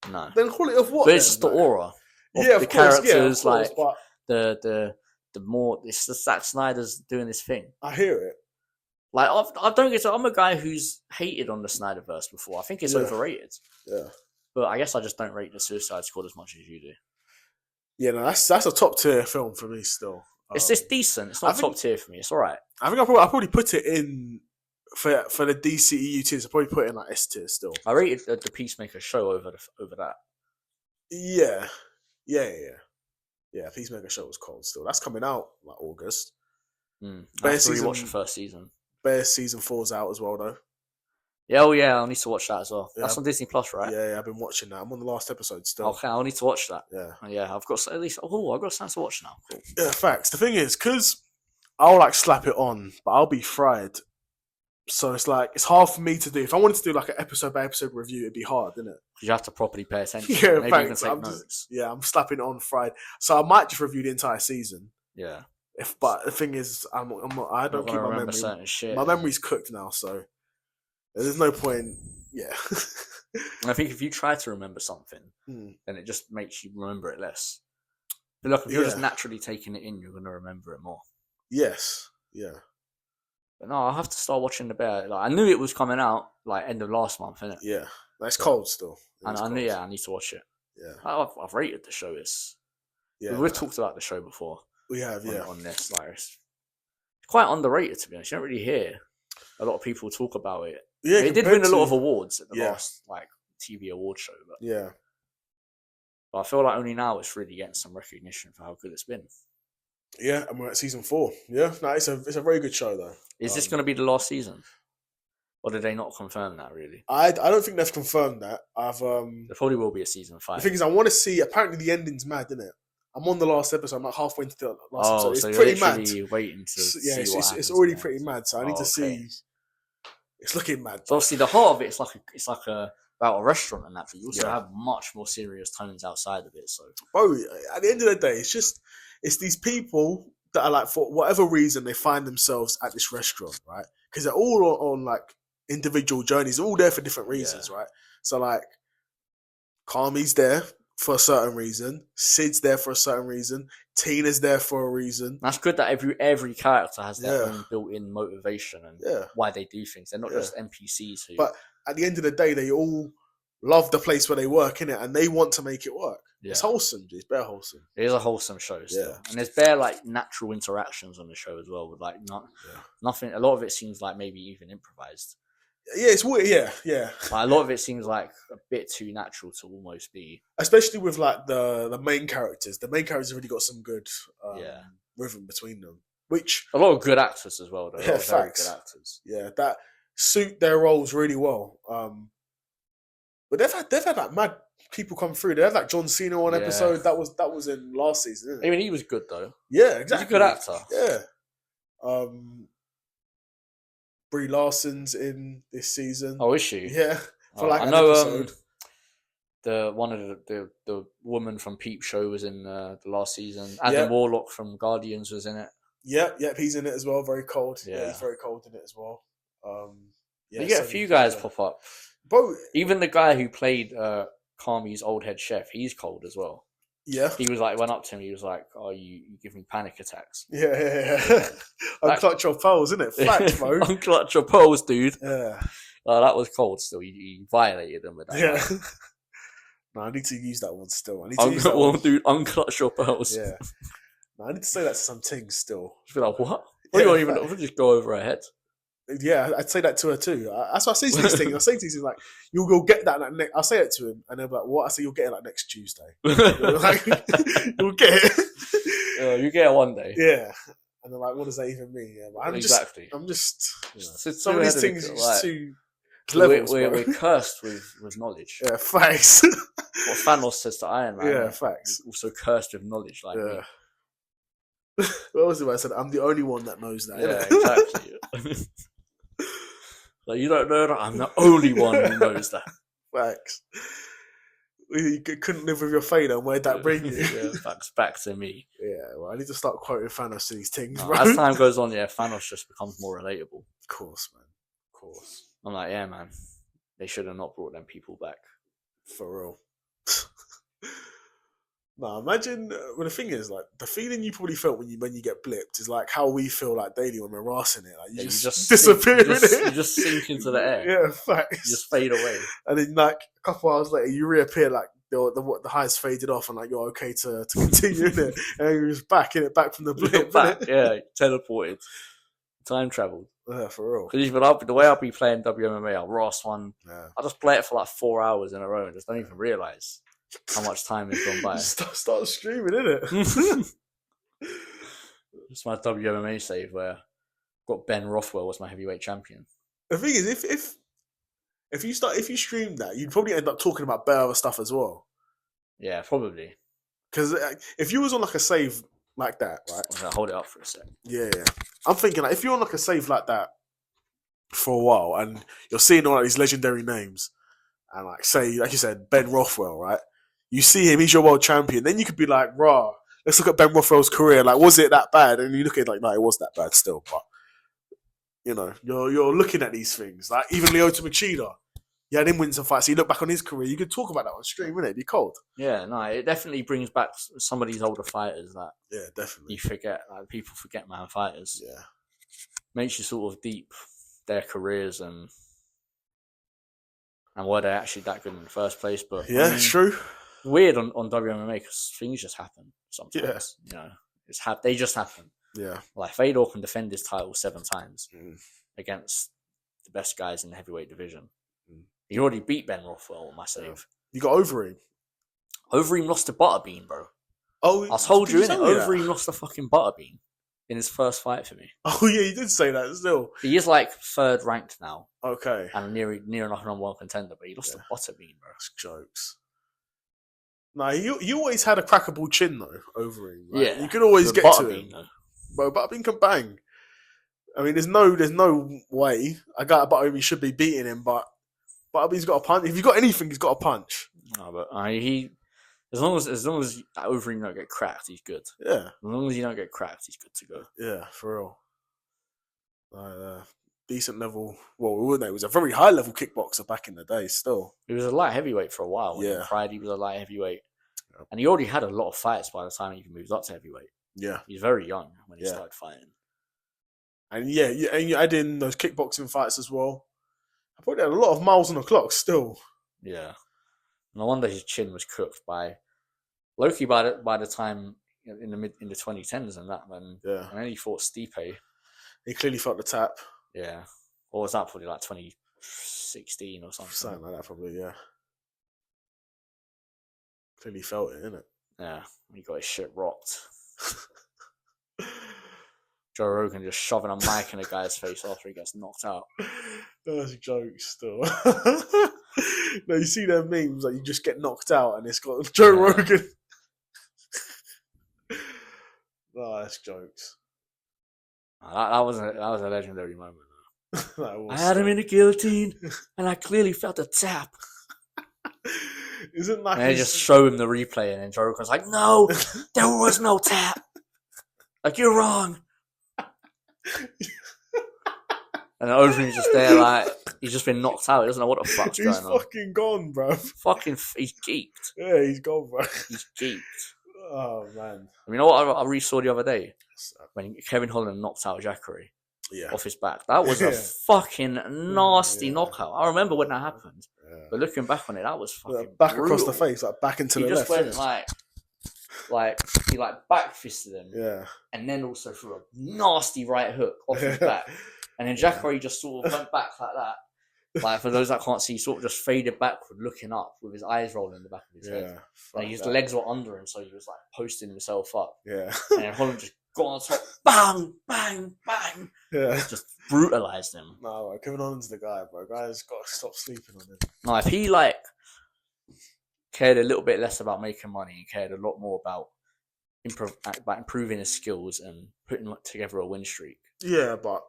Then the quality of what? But it's just the aura. Of the course, characters, but the more it's the Zack Snyder's doing this thing. I hear it. Like I don't get. I'm a guy who's hated on the Snyderverse before. I think it's overrated. Yeah. But I guess I just don't rate the Suicide Squad as much as you do. Yeah, no, that's a top tier film for me still. It's just decent. It's not top tier for me. It's all right. I think I probably put it in for the DCEU tiers. I probably put it in like S tier still. I rated the Peacemaker show over that. Yeah. Peacemaker show was cold still. That's coming out like August. I have to rewatch the first season. Bear season 4's out as well though. Yeah, I need to watch that as well. Yeah, that's on Disney Plus, right? Yeah, I've been watching that. I'm on the last episode still. Okay, I'll need to watch that. Yeah, I've got at least. I've got something to watch now. Cool. Yeah, facts. The thing is, because I'll like slap it on, but I'll be fried So it's like, it's hard for me to do. If I wanted to do like an episode by episode review, it'd be hard, isn't it? You have to properly pay attention. Yeah, maybe thanks. even take notes. I'm slapping it on Friday. So I might just review the entire season. Yeah. But the thing is, I don't keep my memory. Certain shit. My memory's cooked now, so there's no point. Yeah. And I think if you try to remember something, then it just makes you remember it less. But look, if you're just naturally taking it in, you're going to remember it more. Yes. Yeah. But no, I'll have to start watching the Bear. Like, I knew it was coming out like end of last month, innit? Yeah. It's cold still. And I knew, I need to watch it. Yeah. I've rated the show. We've talked about the show before. We have, on this. Like, it's quite underrated, to be honest. You don't really hear a lot of people talk about it. Yeah, it did win a lot of awards at the last like TV award show. But I feel like only now it's really getting some recognition for how good it's been. Yeah, and we're at season 4. Yeah, no, it's a very good show though. Is this going to be the last season, or did they not confirm that? Really, I don't think they've confirmed that. There probably will be a season 5. The thing is, I want to see. Apparently, the ending's mad, isn't it? I'm on the last episode. I'm like halfway into the last episode. It's pretty mad. Waiting to see it's already pretty mad. So I need to see. It's looking mad. So obviously, the heart of it, it's like about a restaurant and that, but you also have much more serious tones outside of it. So, bro, at the end of the day, it's these people that are like, for whatever reason, they find themselves at this restaurant, right? Because they're all on like individual journeys. They're all there for different reasons, right? So like, Kami's there for a certain reason. Sid's there for a certain reason. Tina's there for a reason. That's good that every character has their own built-in motivation and why they do things. They're not just NPCs who... But at the end of the day, they all love the place where they work, innit? And they want to make it work. Yeah. It's wholesome, dude. It's bare wholesome. It is a wholesome show still. Yeah. And there's bare like natural interactions on the show as well with like nothing. A lot of it seems like maybe even improvised. Yeah, it's weird. Yeah. Like, a lot of it seems like a bit too natural to almost be. Especially with like the main characters. The main characters have really got some good rhythm between them. Which a lot of good actors as well. Though. Yeah, very good actors. Yeah, that suit their roles really well. But they've had like mad people come through. They had like John Cena on episode. That was in last season, isn't it? I mean, he was good though. Yeah, exactly. He's a good actor. Yeah. Brie Larson's in this season. Oh, is she? Yeah. For like I know. The woman from Peep Show was in the last season. Adam Warlock from Guardians was in it. Yep, he's in it as well. Very cold. Yeah, he's very cold in it as well. You get a few guys pop up. Bro, even the guy who played Kami's old head chef, he's cold as well. Yeah. He was like, went up to him, he was like, "Oh, you give me panic attacks." Yeah. Unclutch your pearls, isn't it? Facts, bro. Unclutch your pearls, dude. Yeah. That was cold still. He violated them with that. Yeah. No, I need to use that one still. I need to use that one. Dude, unclutch your pearls. Yeah. No, I need to say that to some things still. She'd be like, what? You don't even know. Just go over her head. Yeah, I'd say that to her too. That's what I say to these things. I say to these things like, you'll get that. Like, I'll say it to him, and they're like, "What?" I say, "You'll get it like next Tuesday." Like, you'll get it. You get it one day. Yeah, and they're like, "What does that even mean?" Yeah, I'm just, some of these things are just too. We're cursed with knowledge. Yeah, facts. What Thanos says to Iron Man. Yeah, facts. Also cursed with knowledge, like me. What was it I said? I'm the only one that knows that. Yeah, exactly. Like, you don't know that I'm the only one who knows that. Facts. You couldn't live with your fate, and where'd that bring you? Yeah, facts back to me. Yeah, well, I need to start quoting Thanos to these things, bro. As time goes on, Thanos just becomes more relatable. Of course, man. Of course. I'm like, yeah, man. They should have not brought them people back. For real. No, imagine. Well, the thing is, like, the feeling you probably felt when you get blipped is like how we feel like daily when we're rassing it. Like, you just disappear in it. You just sink into the air. Yeah, facts. You just fade away. And then, like, a couple hours later, you reappear, like, the highs faded off, and like you're okay to continue in it. And you're just back in it, back from the blip. Back, teleported, time traveled. Yeah, for real. Because the way I'll be playing WMMA, I'll Ross one. Yeah. I'll just play it for like 4 hours in a row and just don't even realise how much time has gone by. Start streaming, innit? Just my WMMA save where I've got Ben Rothwell as my heavyweight champion. The thing is, if you stream that, you'd probably end up talking about better other stuff as well. Yeah, probably. Because if you was on like a save like that, right? I'm gonna hold it up for a sec. Yeah. I'm thinking like if you're on like a save like that, for a while, and you're seeing all these legendary names, and like you said, Ben Rothwell, right? You see him, he's your world champion. Then you could be like, rah, let's look at Ben Rothwell's career. Like, was it that bad? And you look at it like, no, it was that bad still. But you're looking at these things. Like even Lyoto Machida, he had him win some fights. So you look back on his career, you could talk about that on stream, innit? It'd be cold. Yeah, no, it definitely brings back some of these older fighters that definitely you forget. Like, people forget, man, fighters. Yeah, makes you sort of deep their careers and why they're actually that good in the first place. But yeah, it's true. Weird on WMMA because things just happen sometimes. Yeah. They just happen. Yeah. Like Fedor can defend his title 7 times against the best guys in the heavyweight division. He already beat Ben Rothwell on my save. Yeah. You got Overeem. Overeem lost to Butterbean, bro. Oh, I told you, innit? Overeem lost to fucking Butterbean in his first fight for me. Oh yeah, you did say that still. He is like 3rd ranked now. Okay. And near enough number 1 contender, but he lost to Butterbean, bro. That's jokes. No, you always had a crackable chin though, Overeem. Right? Yeah, you could always get to him. Bro, Butterbean can bang. I mean, there's no way a guy like Butterbean should be beating him, but Butterbean's got a punch. If you've got anything, he's got a punch. No, but as long as Overeem don't get cracked, he's good. Yeah. As long as you don't get cracked, he's good to go. Yeah, for real. Decent level. Well, it was a very high level kickboxer back in the day. Still, he was a light heavyweight for a while. Yeah, Friday was a light heavyweight, and he already had a lot of fights by the time he even moved up to heavyweight. Yeah, he's very young when he started fighting. And you add in those kickboxing fights as well. I probably had a lot of miles on the clock still. Yeah, no wonder his chin was cooked by Loki by the time in the 2010s and that man. Yeah, and then he fought Stipe. He clearly felt the tap. Yeah. Or was that probably like 2016 or something? Something like that, probably, yeah. Clearly felt it, innit? Yeah. He got his shit rocked. Joe Rogan just shoving a mic in a guy's face after he gets knocked out. That's a joke still. No, you see them memes, like you just get knocked out and it's got Joe Rogan. No, that's jokes. That was a legendary moment. I had him in the guillotine, and I clearly felt a tap. Isn't like and they just show him the replay, and then Joe Rogan's like, "No, there was no tap. Like you're wrong." And then Overeem's just there, like he's just been knocked out. He doesn't know what the fuck's going on. He's fucking gone, bro. He's geeked. Yeah, he's gone, bro. He's geeked. Oh man. I mean, you know what I re-saw the other day when Kevin Holland knocked out Jacare off his back. That was a fucking nasty knockout. I remember when that happened, but looking back on it, that was fucking back brutal. Across the face, like back into he the left. He just went like he back fisted him, and then also threw a nasty right hook off his back, and then Jacare just sort of went back like that. Like for those that can't see, sort of just faded backward, looking up with his eyes rolling in the back of his head. Like his legs were under him, so he was like posting himself up. Yeah, and then Holland just got on top, bang, bang, bang. Yeah, just brutalized him. No, Kevin Holland's the guy, bro. Guys got to stop sleeping on him. No, if he cared a little bit less about making money and cared a lot more about improving his skills and putting together a win streak. Yeah, but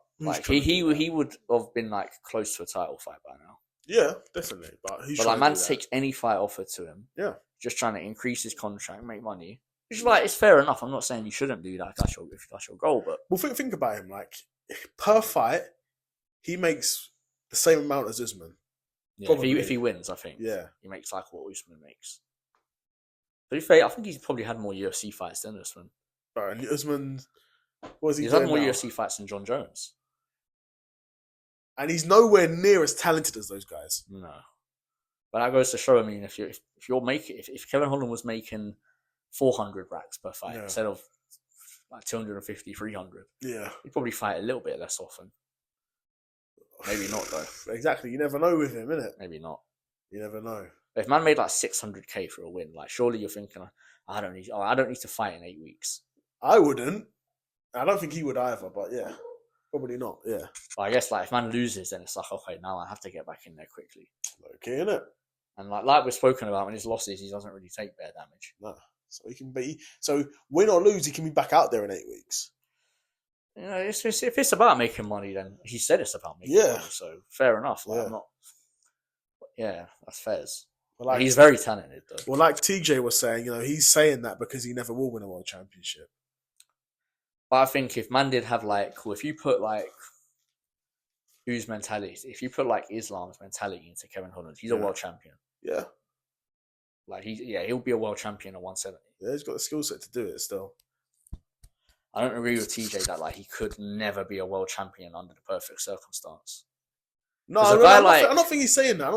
he would have been close to a title fight by now. Yeah, definitely. But man takes any fight offered to him. Yeah, just trying to increase his contract, make money. Which is it's fair enough. I'm not saying you shouldn't do that if that's your goal, but think about him. Per fight, he makes the same amount as Usman. Yeah, if he wins, I think. Yeah, he makes what Usman makes. To be fair, I think he's probably had more UFC fights than Usman. Right, and Usman, he's had more UFC fights than John Jones. And he's nowhere near as talented as those guys. No. But that goes to show, I mean, if Kevin Holland was making 400 racks per fight instead of 250, 300, he'd probably fight a little bit less often. Maybe not, though. Exactly. You never know with him, innit? Maybe not. You never know. If man made 600k for a win, surely you're thinking, I don't need to fight in 8 weeks. I wouldn't. I don't think he would either, but yeah. Probably not, yeah. But I guess if man loses, then it's okay, now I have to get back in there quickly. Okay, innit? And like we've spoken about, when his losses, he doesn't really take bear damage. No. So he can be win or lose, he can be back out there in 8 weeks. if it's about making money, then he said it's about making money. So fair enough. Like, I'm not. Yeah, that's fair. Like, he's very talented, though. Well, like TJ was saying, he's saying that because he never will win a world championship. But I think if man did have if you put whose mentality, if you put Islam's mentality into Kevin Holland, he's a world champion. Yeah. He'll be a world champion at 170. Yeah, he's got the skill set to do it still. I don't agree with TJ that he could never be a world champion under the perfect circumstance. No, I don't think he's saying that.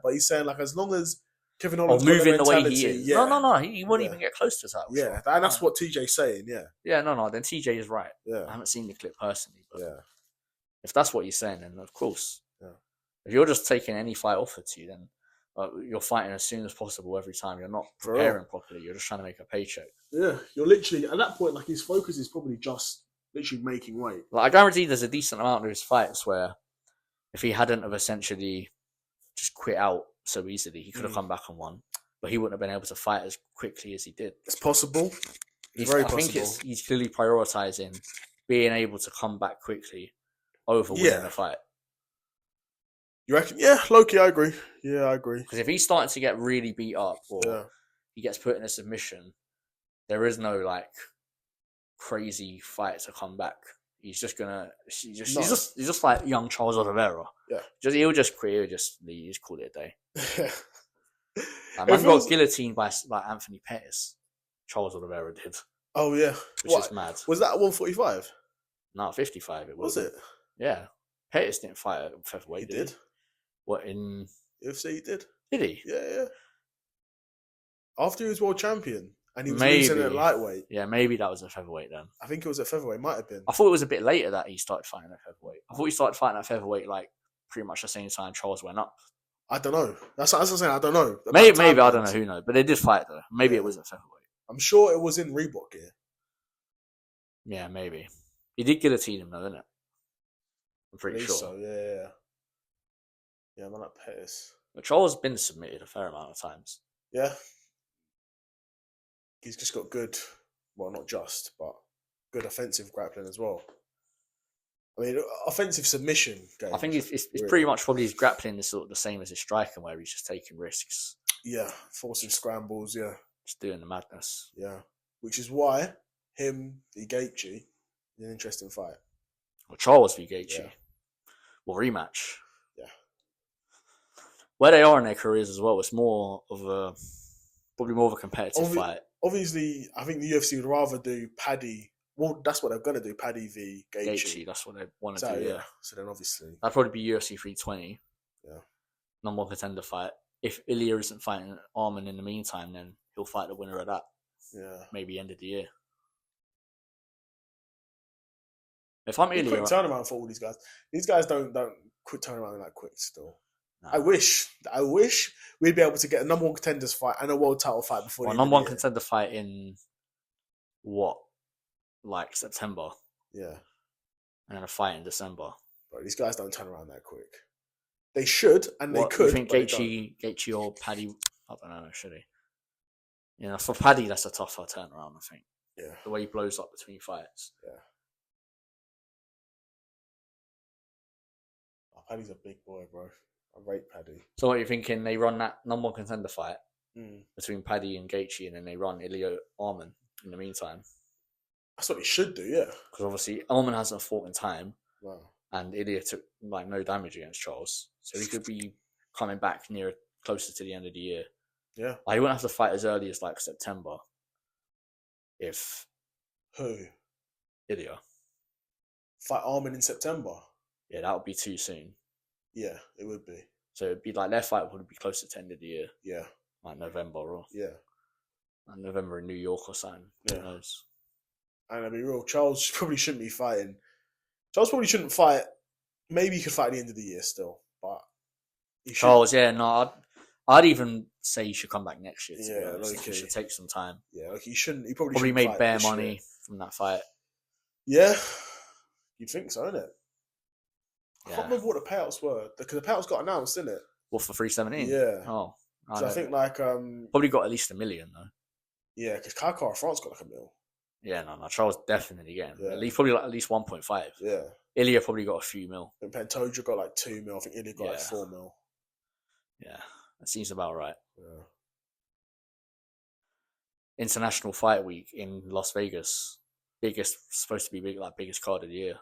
But he's saying as long as Kevin Holland's moving the way he is. Yeah. No, he wouldn't even get close to that. Yeah, and that's what TJ's saying. Yeah. Yeah, no. Then TJ is right. Yeah. I haven't seen the clip personally, but yeah, if that's what he's saying, then of course. Yeah. If you're just taking any fight offered to you, then you're fighting as soon as possible every time. You're not preparing properly. You're just trying to make a paycheck. Yeah, you're literally at that point. His focus is probably just literally making weight. I guarantee there's a decent amount of his fights where, if he hadn't have essentially just quit out so easily, he could have come back and won, but he wouldn't have been able to fight as quickly as he did. It's possible. Very possible. I think he's clearly prioritizing being able to come back quickly over winning a fight. You reckon? Yeah, Loki, I agree. Yeah, I agree. Because if he's starting to get really beat up or he gets put in a submission, there is no crazy fight to come back. He's just like young Charles Oliveira. Yeah, he'll just quit. He'll just call it a day. Man got guillotined by Anthony Pettis. Charles Oliveira did. Oh yeah, which is mad. Was that 145? No, 55. It was it? Yeah, Pettis didn't fight at featherweight. He did. What in UFC? He did. Did he? Yeah. After he was world champion. And he was losing at lightweight. Yeah, maybe that was at featherweight then. I think it was at featherweight. Might have been. I thought it was a bit later that he started fighting at featherweight. I thought he started fighting at featherweight pretty much the same time Charles went up. I don't know. That's what I'm saying. I don't know. Maybe I don't know. Who knows? But they did fight though. Maybe it was at featherweight. I'm sure it was in Reebok gear. Yeah, maybe. He did guillotine him though, didn't it? I'm pretty sure. So, yeah. Yeah, man, that Pettis. But Charles has been submitted a fair amount of times. Yeah. He's just got good, well, not just, but good offensive grappling as well. I mean, offensive submission game. I think it's pretty much probably his grappling is sort of the same as his striking, where he's just taking risks. Yeah, forcing scrambles, yeah. Just doing the madness. Yeah, which is why him v Gaethje is an interesting fight. Well, Charles v Gaethje. Well, rematch. Yeah. Where they are in their careers as well, it's probably more of a competitive fight. Obviously, I think the UFC would rather do Paddy. Well, that's what they're going to do, Paddy v Gaethje. That's what they want to do, yeah. So then obviously... That'd probably be UFC 320. Yeah. Number one contender fight. If Ilya isn't fighting Arman in the meantime, then he'll fight the winner of that. Yeah. Maybe end of the year. If I'm Ilya... Quick turnaround for all these guys. These guys don't quit turnaround that quick still. No. I wish we'd be able to get a number one contenders fight and a world title fight before. Well, number one contender fight in what, September? Yeah, and then a fight in December. Bro, these guys don't turn around that quick. They should, and they could. You think Gaethje or Paddy? I don't know. Should he? Yeah, for Paddy, that's a tougher turnaround. I think. Yeah, the way he blows up between fights. Yeah. Oh, Paddy's a big boy, bro. I rate Paddy. So what are you thinking? They run that number one contender fight between Paddy and Gaethje, and then they run Ilya Arman in the meantime. That's what he should do, yeah. Because obviously Arman hasn't fought in time, wow. And Ilya took no damage against Charles, so he could be coming back closer to the end of the year. Yeah, he wouldn't have to fight as early as September. If Ilya fight Arman in September? Yeah, that would be too soon. Yeah, it would be. So it'd be their fight would be closer to the end of the year. Yeah. November or November in New York or something. Yeah. Who knows? And I'll be real, Charles probably shouldn't be fighting. Charles probably shouldn't fight. Maybe he could fight at the end of the year still, but Charles, I'd even say he should come back next year. He should take some time. Yeah, he shouldn't. He probably shouldn't made bare money from that fight. Yeah, you'd think so, innit? I Yeah. can't remember what the payouts were because the payouts got announced, didn't it? What, for 317? Yeah. Oh, so I think probably got at least $1 million though. Yeah, because Kakar France got $1 million. Yeah, no, Charles definitely getting Yeah. at least 1.5. Yeah. Ilya probably got a few mil. And Pantoja got like 2 mil. I think Ilya got like 4 mil. Yeah, that seems about right. Yeah. International Fight Week in Las Vegas. Supposed to be biggest card of the year.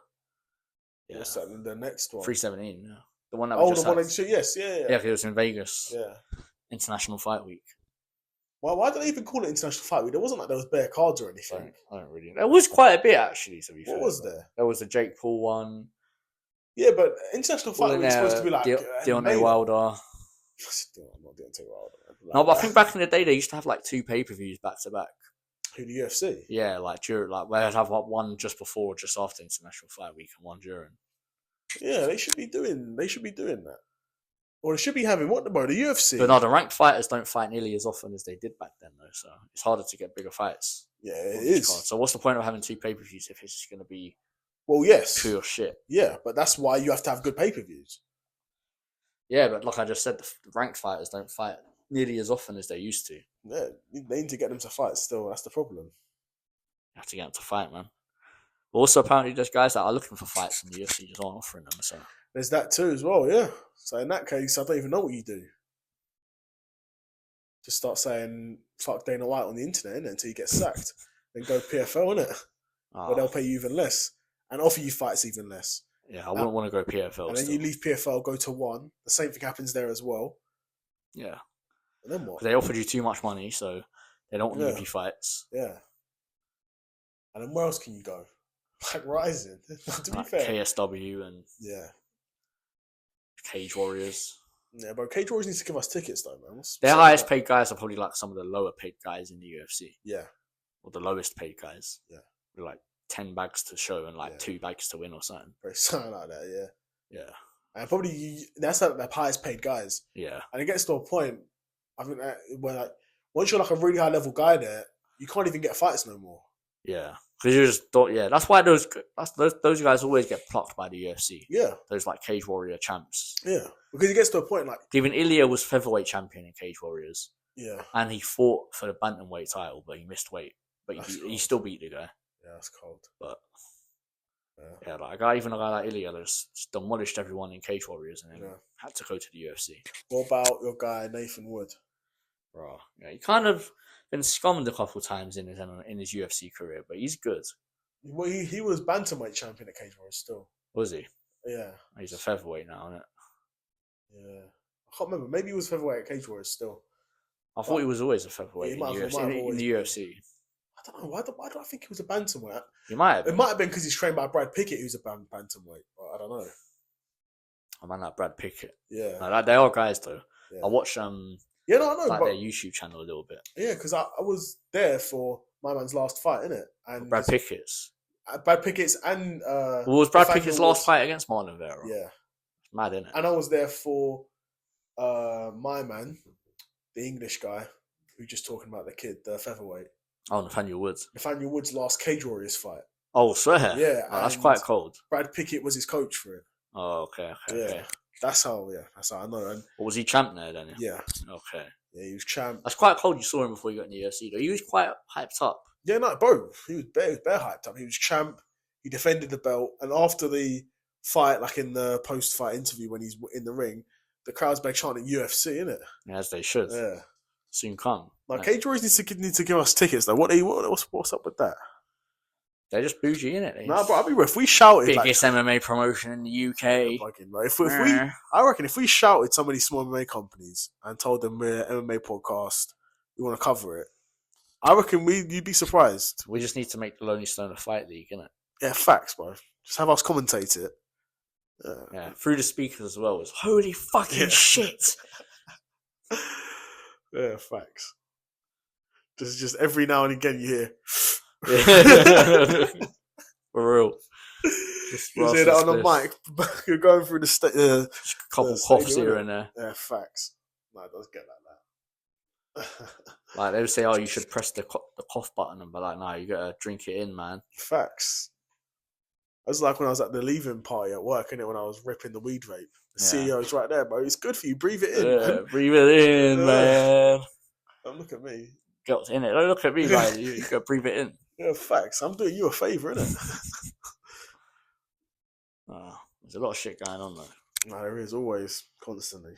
Yeah. What's that? The next one? 317. Yeah. The one that yes, yeah. Yeah, it was in Vegas. Yeah. International Fight Week. Well, why do they even call it International Fight Week? There wasn't like there was bare cards or anything. I don't really. There was quite a bit actually. To be fair, what was there? There was the Jake Paul one. Yeah, but International Fight Week is supposed to be like Deontay Wilder. I'm not Deontay Wilder. No, but I think back in the day they used to have like 2 pay-per-views back to back. Who, the UFC? Yeah, like during they'd have like one just before, or just after International Fight Week, and one during. Yeah, they should be doing that. Or they should be having the UFC. But no, the ranked fighters don't fight nearly as often as they did back then, though. So it's harder to get bigger fights. Yeah, it is. So what's the point of having 2 pay-per-views if it's just going to be pure shit? Yeah, but that's why you have to have good pay-per-views. Yeah, but like I just said, the ranked fighters don't fight nearly as often as they used to. Yeah, they need to get them to fight still. That's the problem. You have to get them to fight, man. But also, apparently, there's guys that are looking for fights and the UFC just aren't offering them. So there's that too as well, yeah. So in that case, I don't even know what you do. Just start saying fuck Dana White on the internet, innit, until you get sacked. Then go PFL, innit? Where they'll pay you even less and offer you fights even less. Yeah, I wouldn't want to go PFL. And then you leave PFL, go to ONE. The same thing happens there as well. Yeah. And then what? They offered you too much money, so they don't want to give you fights. Yeah. And then where else can you go? Like Rising. To be fair. KSW and Cage Warriors. Yeah, but Cage Warriors needs to give us tickets though, man. Their highest paid guys are probably like some of the lower paid guys in the UFC. Yeah. Or the lowest paid guys. Yeah. With like 10 bags to show and like 2 bags to win or something. Something like that, yeah. Yeah. And probably that's like the highest paid guys. Yeah. And it gets to a point, I think, where like once you're like a really high level guy there, you can't even get fights no more. Yeah. Because you just don't, that's why those guys always get plucked by the UFC. Yeah. Those like Cage Warrior champs. Yeah. Because it gets to a point like... Even Ilya was featherweight champion in Cage Warriors. Yeah. And he fought for the bantamweight title, but he missed weight. But he still beat the guy. Yeah, that's cold. But... Yeah, like even a guy like Ilya just demolished everyone in Cage Warriors and then had to go to the UFC. What about your guy Nathan Wood? Bro, yeah, he kind of been scummed a couple times in his UFC career, but he's good. Well, he was bantamweight champion at Cage Warriors still. Was he? Yeah. He's a featherweight now, isn't it? Yeah. I can't remember. Maybe he was featherweight at Cage Warriors still. I thought he was always a featherweight in the UFC. I don't know. Why do I think he was a bantamweight? He might have been. It might have been because he's trained by Brad Pickett, who's a bantamweight. But I don't know. I man, that Brad Pickett. Yeah. No, they are guys, though. Yeah. I watch I know. like their YouTube channel a little bit. Yeah, because I was there for my man's last fight, innit? And Brad Pickett's. And... was Brad Pickett's last fight against Marlon Vera? Yeah. It's mad, innit? And I was there for my man, the English guy, who just talking about the kid, the featherweight. Oh, Nathaniel Woods' last Cage Warriors fight. Oh, swear? Yeah. Oh, that's quite cold. Brad Pickett was his coach for it. Oh, okay. Yeah. That's how I know. And was he champ there then? Yeah. Okay. Yeah, he was champ. That's quite cold you saw him before he got in the UFC, though. He was quite hyped up. Yeah, no, bro. He was bare hyped up. He was champ. He defended the belt. And after the fight, like in the post-fight interview when he's in the ring, the crowd's been chanting UFC, innit? Yeah, as they should. Yeah. Soon come. Like, Cage Warriors need to give us tickets, though. What's up with that? They're just bougie, innit? Nah, bro, I'll be real. If we shouted... Biggest MMA promotion in the UK. I reckon if we shouted some of these small MMA companies and told them we're an MMA podcast, we want to cover it, I reckon you'd be surprised. We just need to make the Lonely Stoner Fight League, innit? Yeah, facts, bro. Just have us commentate it. Yeah, through the speakers as well. It's holy fucking shit. Yeah, facts. Just every now and again you hear. For real. You hear that on the mic. You're going through the just a couple coughs here and there. Yeah, facts. No, it does get like that. Like they would say, oh, you should press the cough button, and be like, no, you gotta drink it in, man. Facts. It was like when I was at the leaving party at work, innit? When I was ripping the weed vape. The CEO's right there, bro. It's good for you. Breathe it in. Yeah, breathe it in, man. Don't look at me. Get in it. Don't look at me, like you gotta breathe it in. Yeah, facts. I'm doing you a favour, innit? There's a lot of shit going on, though. No, there is always, constantly.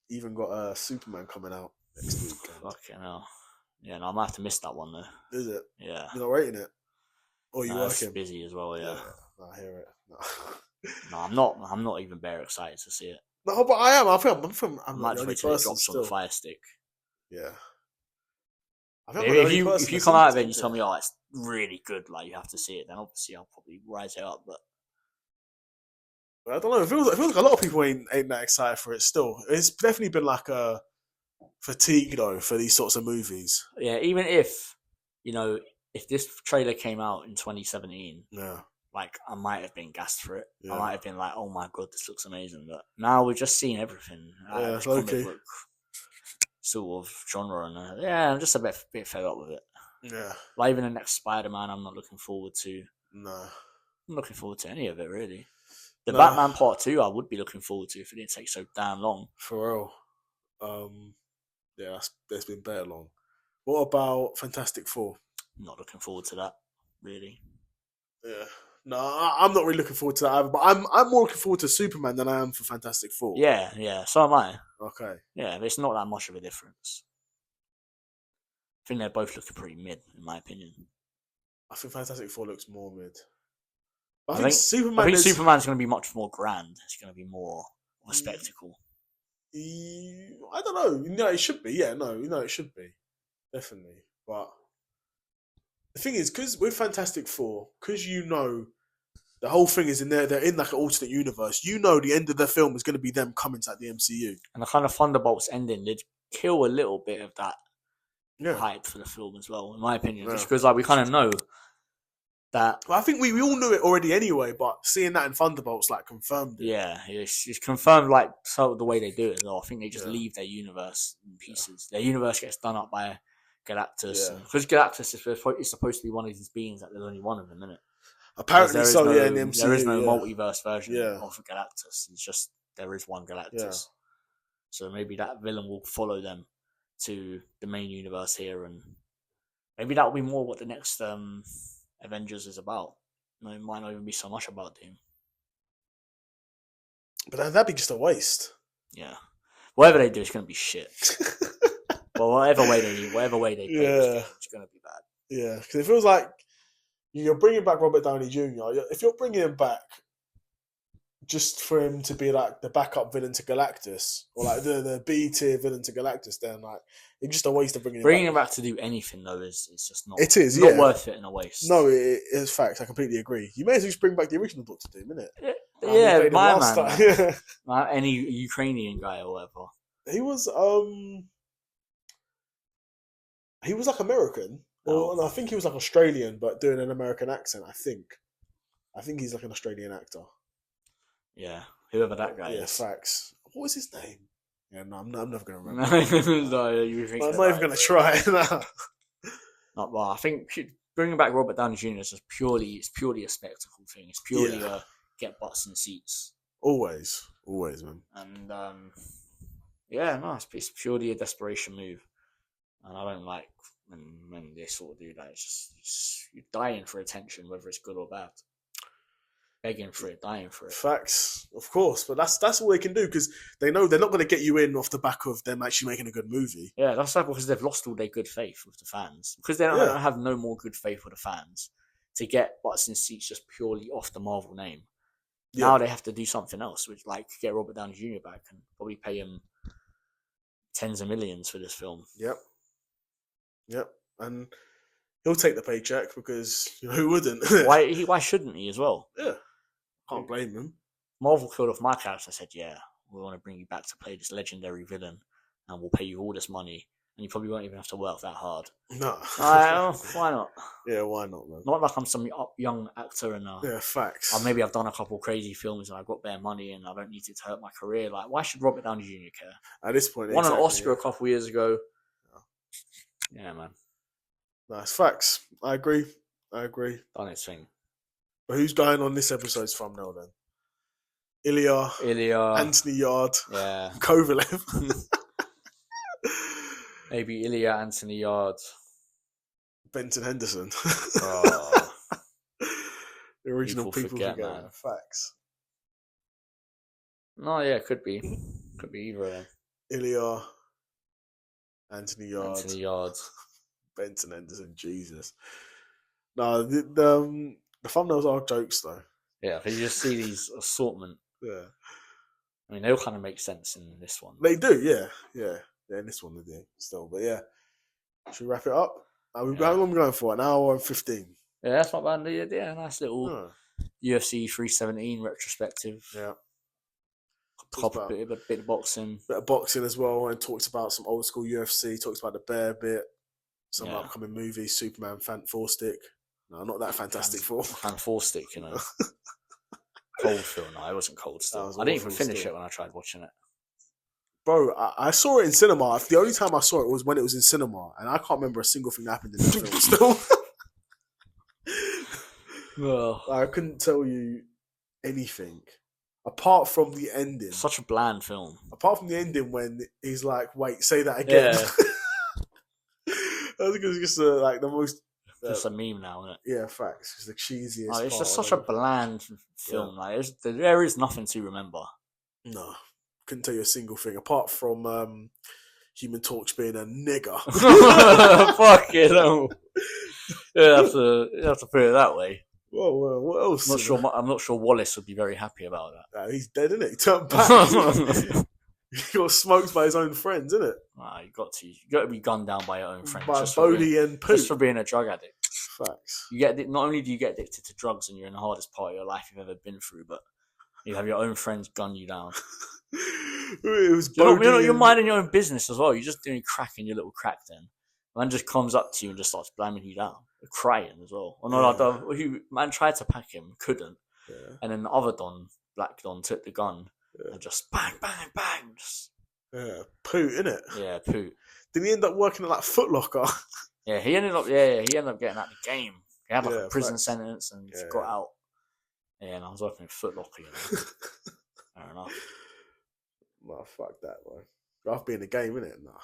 Even got Superman coming out next week. Fucking hell. Yeah, no, I might have to miss that one, though. Is it? Yeah. You're not rating it? Or you working? Busy as well, yeah. I hear it. No, I'm not even very excited to see it. No, but I am. I might just wait till it drops on the Fire Stick. Yeah. If you come out of it and you tell me, it's really good, like you have to see it, then obviously I'll probably rise it up. But I don't know. It feels like a lot of people ain't that excited for it still. It's definitely been like a fatigue though for these sorts of movies. Yeah, even if if this trailer came out in 2017, like I might have been gassed for it. Yeah. I might have been like, "Oh my god, this looks amazing!" But now we're just seeing everything. It's okay. Book sort of genre, and I'm just a bit fed up with it. Yeah, like even the next Spider-Man, I'm not looking forward to. No, I'm looking forward to any of it really. The Batman Part 2, I would be looking forward to if it didn't take so damn long. For real. That's been better long. What about Fantastic Four? I'm not looking forward to that, really. Yeah. No, I'm not really looking forward to that either, but I'm more looking forward to Superman than I am for Fantastic Four. Yeah, so am I. Okay. Yeah, but it's not that much of a difference. I think they're both looking pretty mid, in my opinion. I think Fantastic Four looks more mid. I think Superman's going to be much more grand. It's going to be more of a spectacle. I don't know. No, it should be. Yeah, no, it should be. Definitely. But the thing is, because with Fantastic Four, because the whole thing is in there, they're in like an alternate universe. The end of the film is going to be them coming to the MCU. And the kind of Thunderbolts ending did kill a little bit of that hype for the film as well, in my opinion. Yeah. Just because we kind of know that. Well, I think we all knew it already anyway, but seeing that in Thunderbolts confirmed it. Yeah, it's confirmed so the way they do it. Though I think they just leave their universe in pieces. Their universe gets done up by Galactus, because Galactus is supposed to be one of these beings that there's only one of them, isn't it? Apparently so, in the MCU. There is no multiverse version of Galactus. It's just there is one Galactus. Yeah. So maybe that villain will follow them to the main universe here, and maybe that will be more what the next Avengers is about. It might not even be so much about him. But that'd be just a waste. Yeah. Whatever they do, it's going to be shit. Well, whatever way they do it's going to be bad. Yeah, because it feels like you're bringing back Robert Downey Jr. If you're bringing him back just for him to be like the backup villain to Galactus, or like the B tier villain to Galactus, then it's just a waste of bringing him back to do anything though is just not. It is not worth it in a waste. No, it is facts. I completely agree. You may as well just bring back the original Doctor Doom, innit? Yeah, my man. Any Ukrainian guy or whatever. He was like American. Well, I think he was like Australian, but doing an American accent. I think he's like an Australian actor. Yeah, whoever that guy is. Yeah, facts. What was his name? Yeah, no, I'm never going to remember. I'm not even going to try. Not well. I think bringing back Robert Downey Jr. is just purely a spectacle thing. It's purely a get butts in seats. Always, man. And it's purely a desperation move. And I don't like when they sort of do that. It's just you're dying for attention, whether it's good or bad. Begging for it, dying for it. Facts, of course, but that's all they can do because they know they're not going to get you in off the back of them actually making a good movie. Yeah, that's because they've lost all their good faith with the fans because they don't have no more good faith with the fans to get butts in seats just purely off the Marvel name. Yeah. Now they have to do something else, which get Robert Downey Jr. back and probably pay him tens of millions for this film. Yep, and he'll take the paycheck because who wouldn't? Why shouldn't he as well? Yeah. Can't blame him. Marvel killed off my character. Said, "Yeah, we want to bring you back to play this legendary villain, and we'll pay you all this money, and you probably won't even have to work that hard." No, why not? Yeah, why not, man? Not like I'm some young actor and facts. Or maybe I've done a couple crazy films and I've got bare money and I don't need it to hurt my career. Like, why should Robert Downey Jr. care? At this point, won an Oscar a couple years ago. Yeah, man. Nice facts. I agree. Done its thing. But who's going on this episode's thumbnail then? Ilya, Anthony Yarde, Kovalev. Maybe Ilya, Anthony Yarde. Benson Henderson. Oh, the original people forget, man. Facts. No, yeah, could be either of them. Ilya, Anthony Yarde. Benson Henderson, Jesus. No, the thumbnails are jokes though. Yeah, because you just see these assortment. Yeah. I mean, they'll kind of make sense in this one. They do, yeah. In this one they do still, but yeah. Should we wrap it up? How long are we going for? An hour and 15. Yeah, that's not bad. Yeah, nice little UFC 317 retrospective. Yeah. A bit of boxing. Bit of boxing as well, and talks about some old school UFC, talks about the bear bit, some upcoming movies, Superman, Four Stick. No, not that Fantastic Four. Four Stick, you know. Cold film. No, it wasn't cold still. I didn't even finish it when I tried watching it. Bro, I saw it in cinema. The only time I saw it was when it was in cinema, and I can't remember a single thing that happened in the film still. Well, I couldn't tell you anything. Apart from the ending. Such a bland film. Apart from the ending when he's like, wait, say that again. Yeah. I think it's just like the most... just a meme now, isn't it? Yeah, facts. It's the cheesiest it's just such a bland film. Yeah. Like, there is nothing to remember. No. Couldn't tell you a single thing. Apart from Human Torch being a nigger. Fuck it. You have to put it that way. Well, what else? I'm not sure Wallace would be very happy about that. He's dead, isn't it? He turned back. He got smoked by his own friends, isn't it? You got to be gunned down by your own friends. By Bodie and Poop. Just for being a drug addict. Facts. Not only do you get addicted to drugs and you're in the hardest part of your life you've ever been through, but you have your own friends gun you down. It was you're minding your own business as well. You're just doing crack in your little crack den. Man just comes up to you and just starts blamming you down. Crying as well. Man tried to pack him, couldn't. Yeah. And then the other Black Don, took the gun and just bang, bang, bang. Poot, innit? Yeah, Poot. Did he end up working at like Foot Locker? Yeah, he ended up getting out of the game. He had a prison sentence and got out. Yeah, and I was working at Foot Locker, you know. Fair enough. Well, fuck that, man. Rather be in the game, innit? Nah.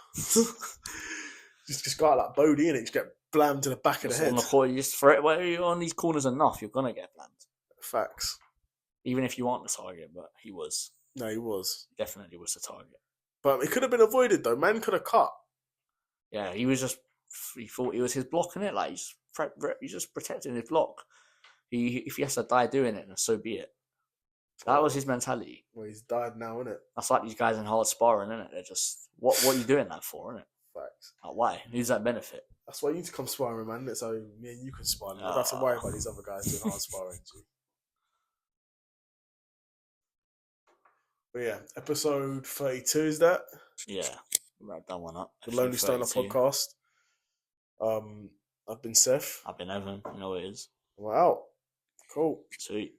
Just got like Bodie, innit? Just get blammed to the back of the head. On the court, you just throw it where you're on these corners enough, you're gonna get blammed. Facts. Even if you aren't the target, but he was. No, he was. Definitely was the target. But it could have been avoided though. Man could have cut. Yeah, he thought it was his block, innit? Like he's just protecting his block. If he has to die doing it, then so be it. That was his mentality. Well, he's died now, innit? That's like these guys in hard sparring, innit? They're just what are you doing that for, innit? Facts. Like, why? Who's that benefit? That's why you need to come sparring, man. So me and you can spar. I don't have to worry about these other guys doing hard sparring. But yeah, episode 32 is that? Yeah, wrap that one up. The Lonely Stoner podcast. I've been Seth. I've been Evan. You know what it is. We're out. Cool. Sweet.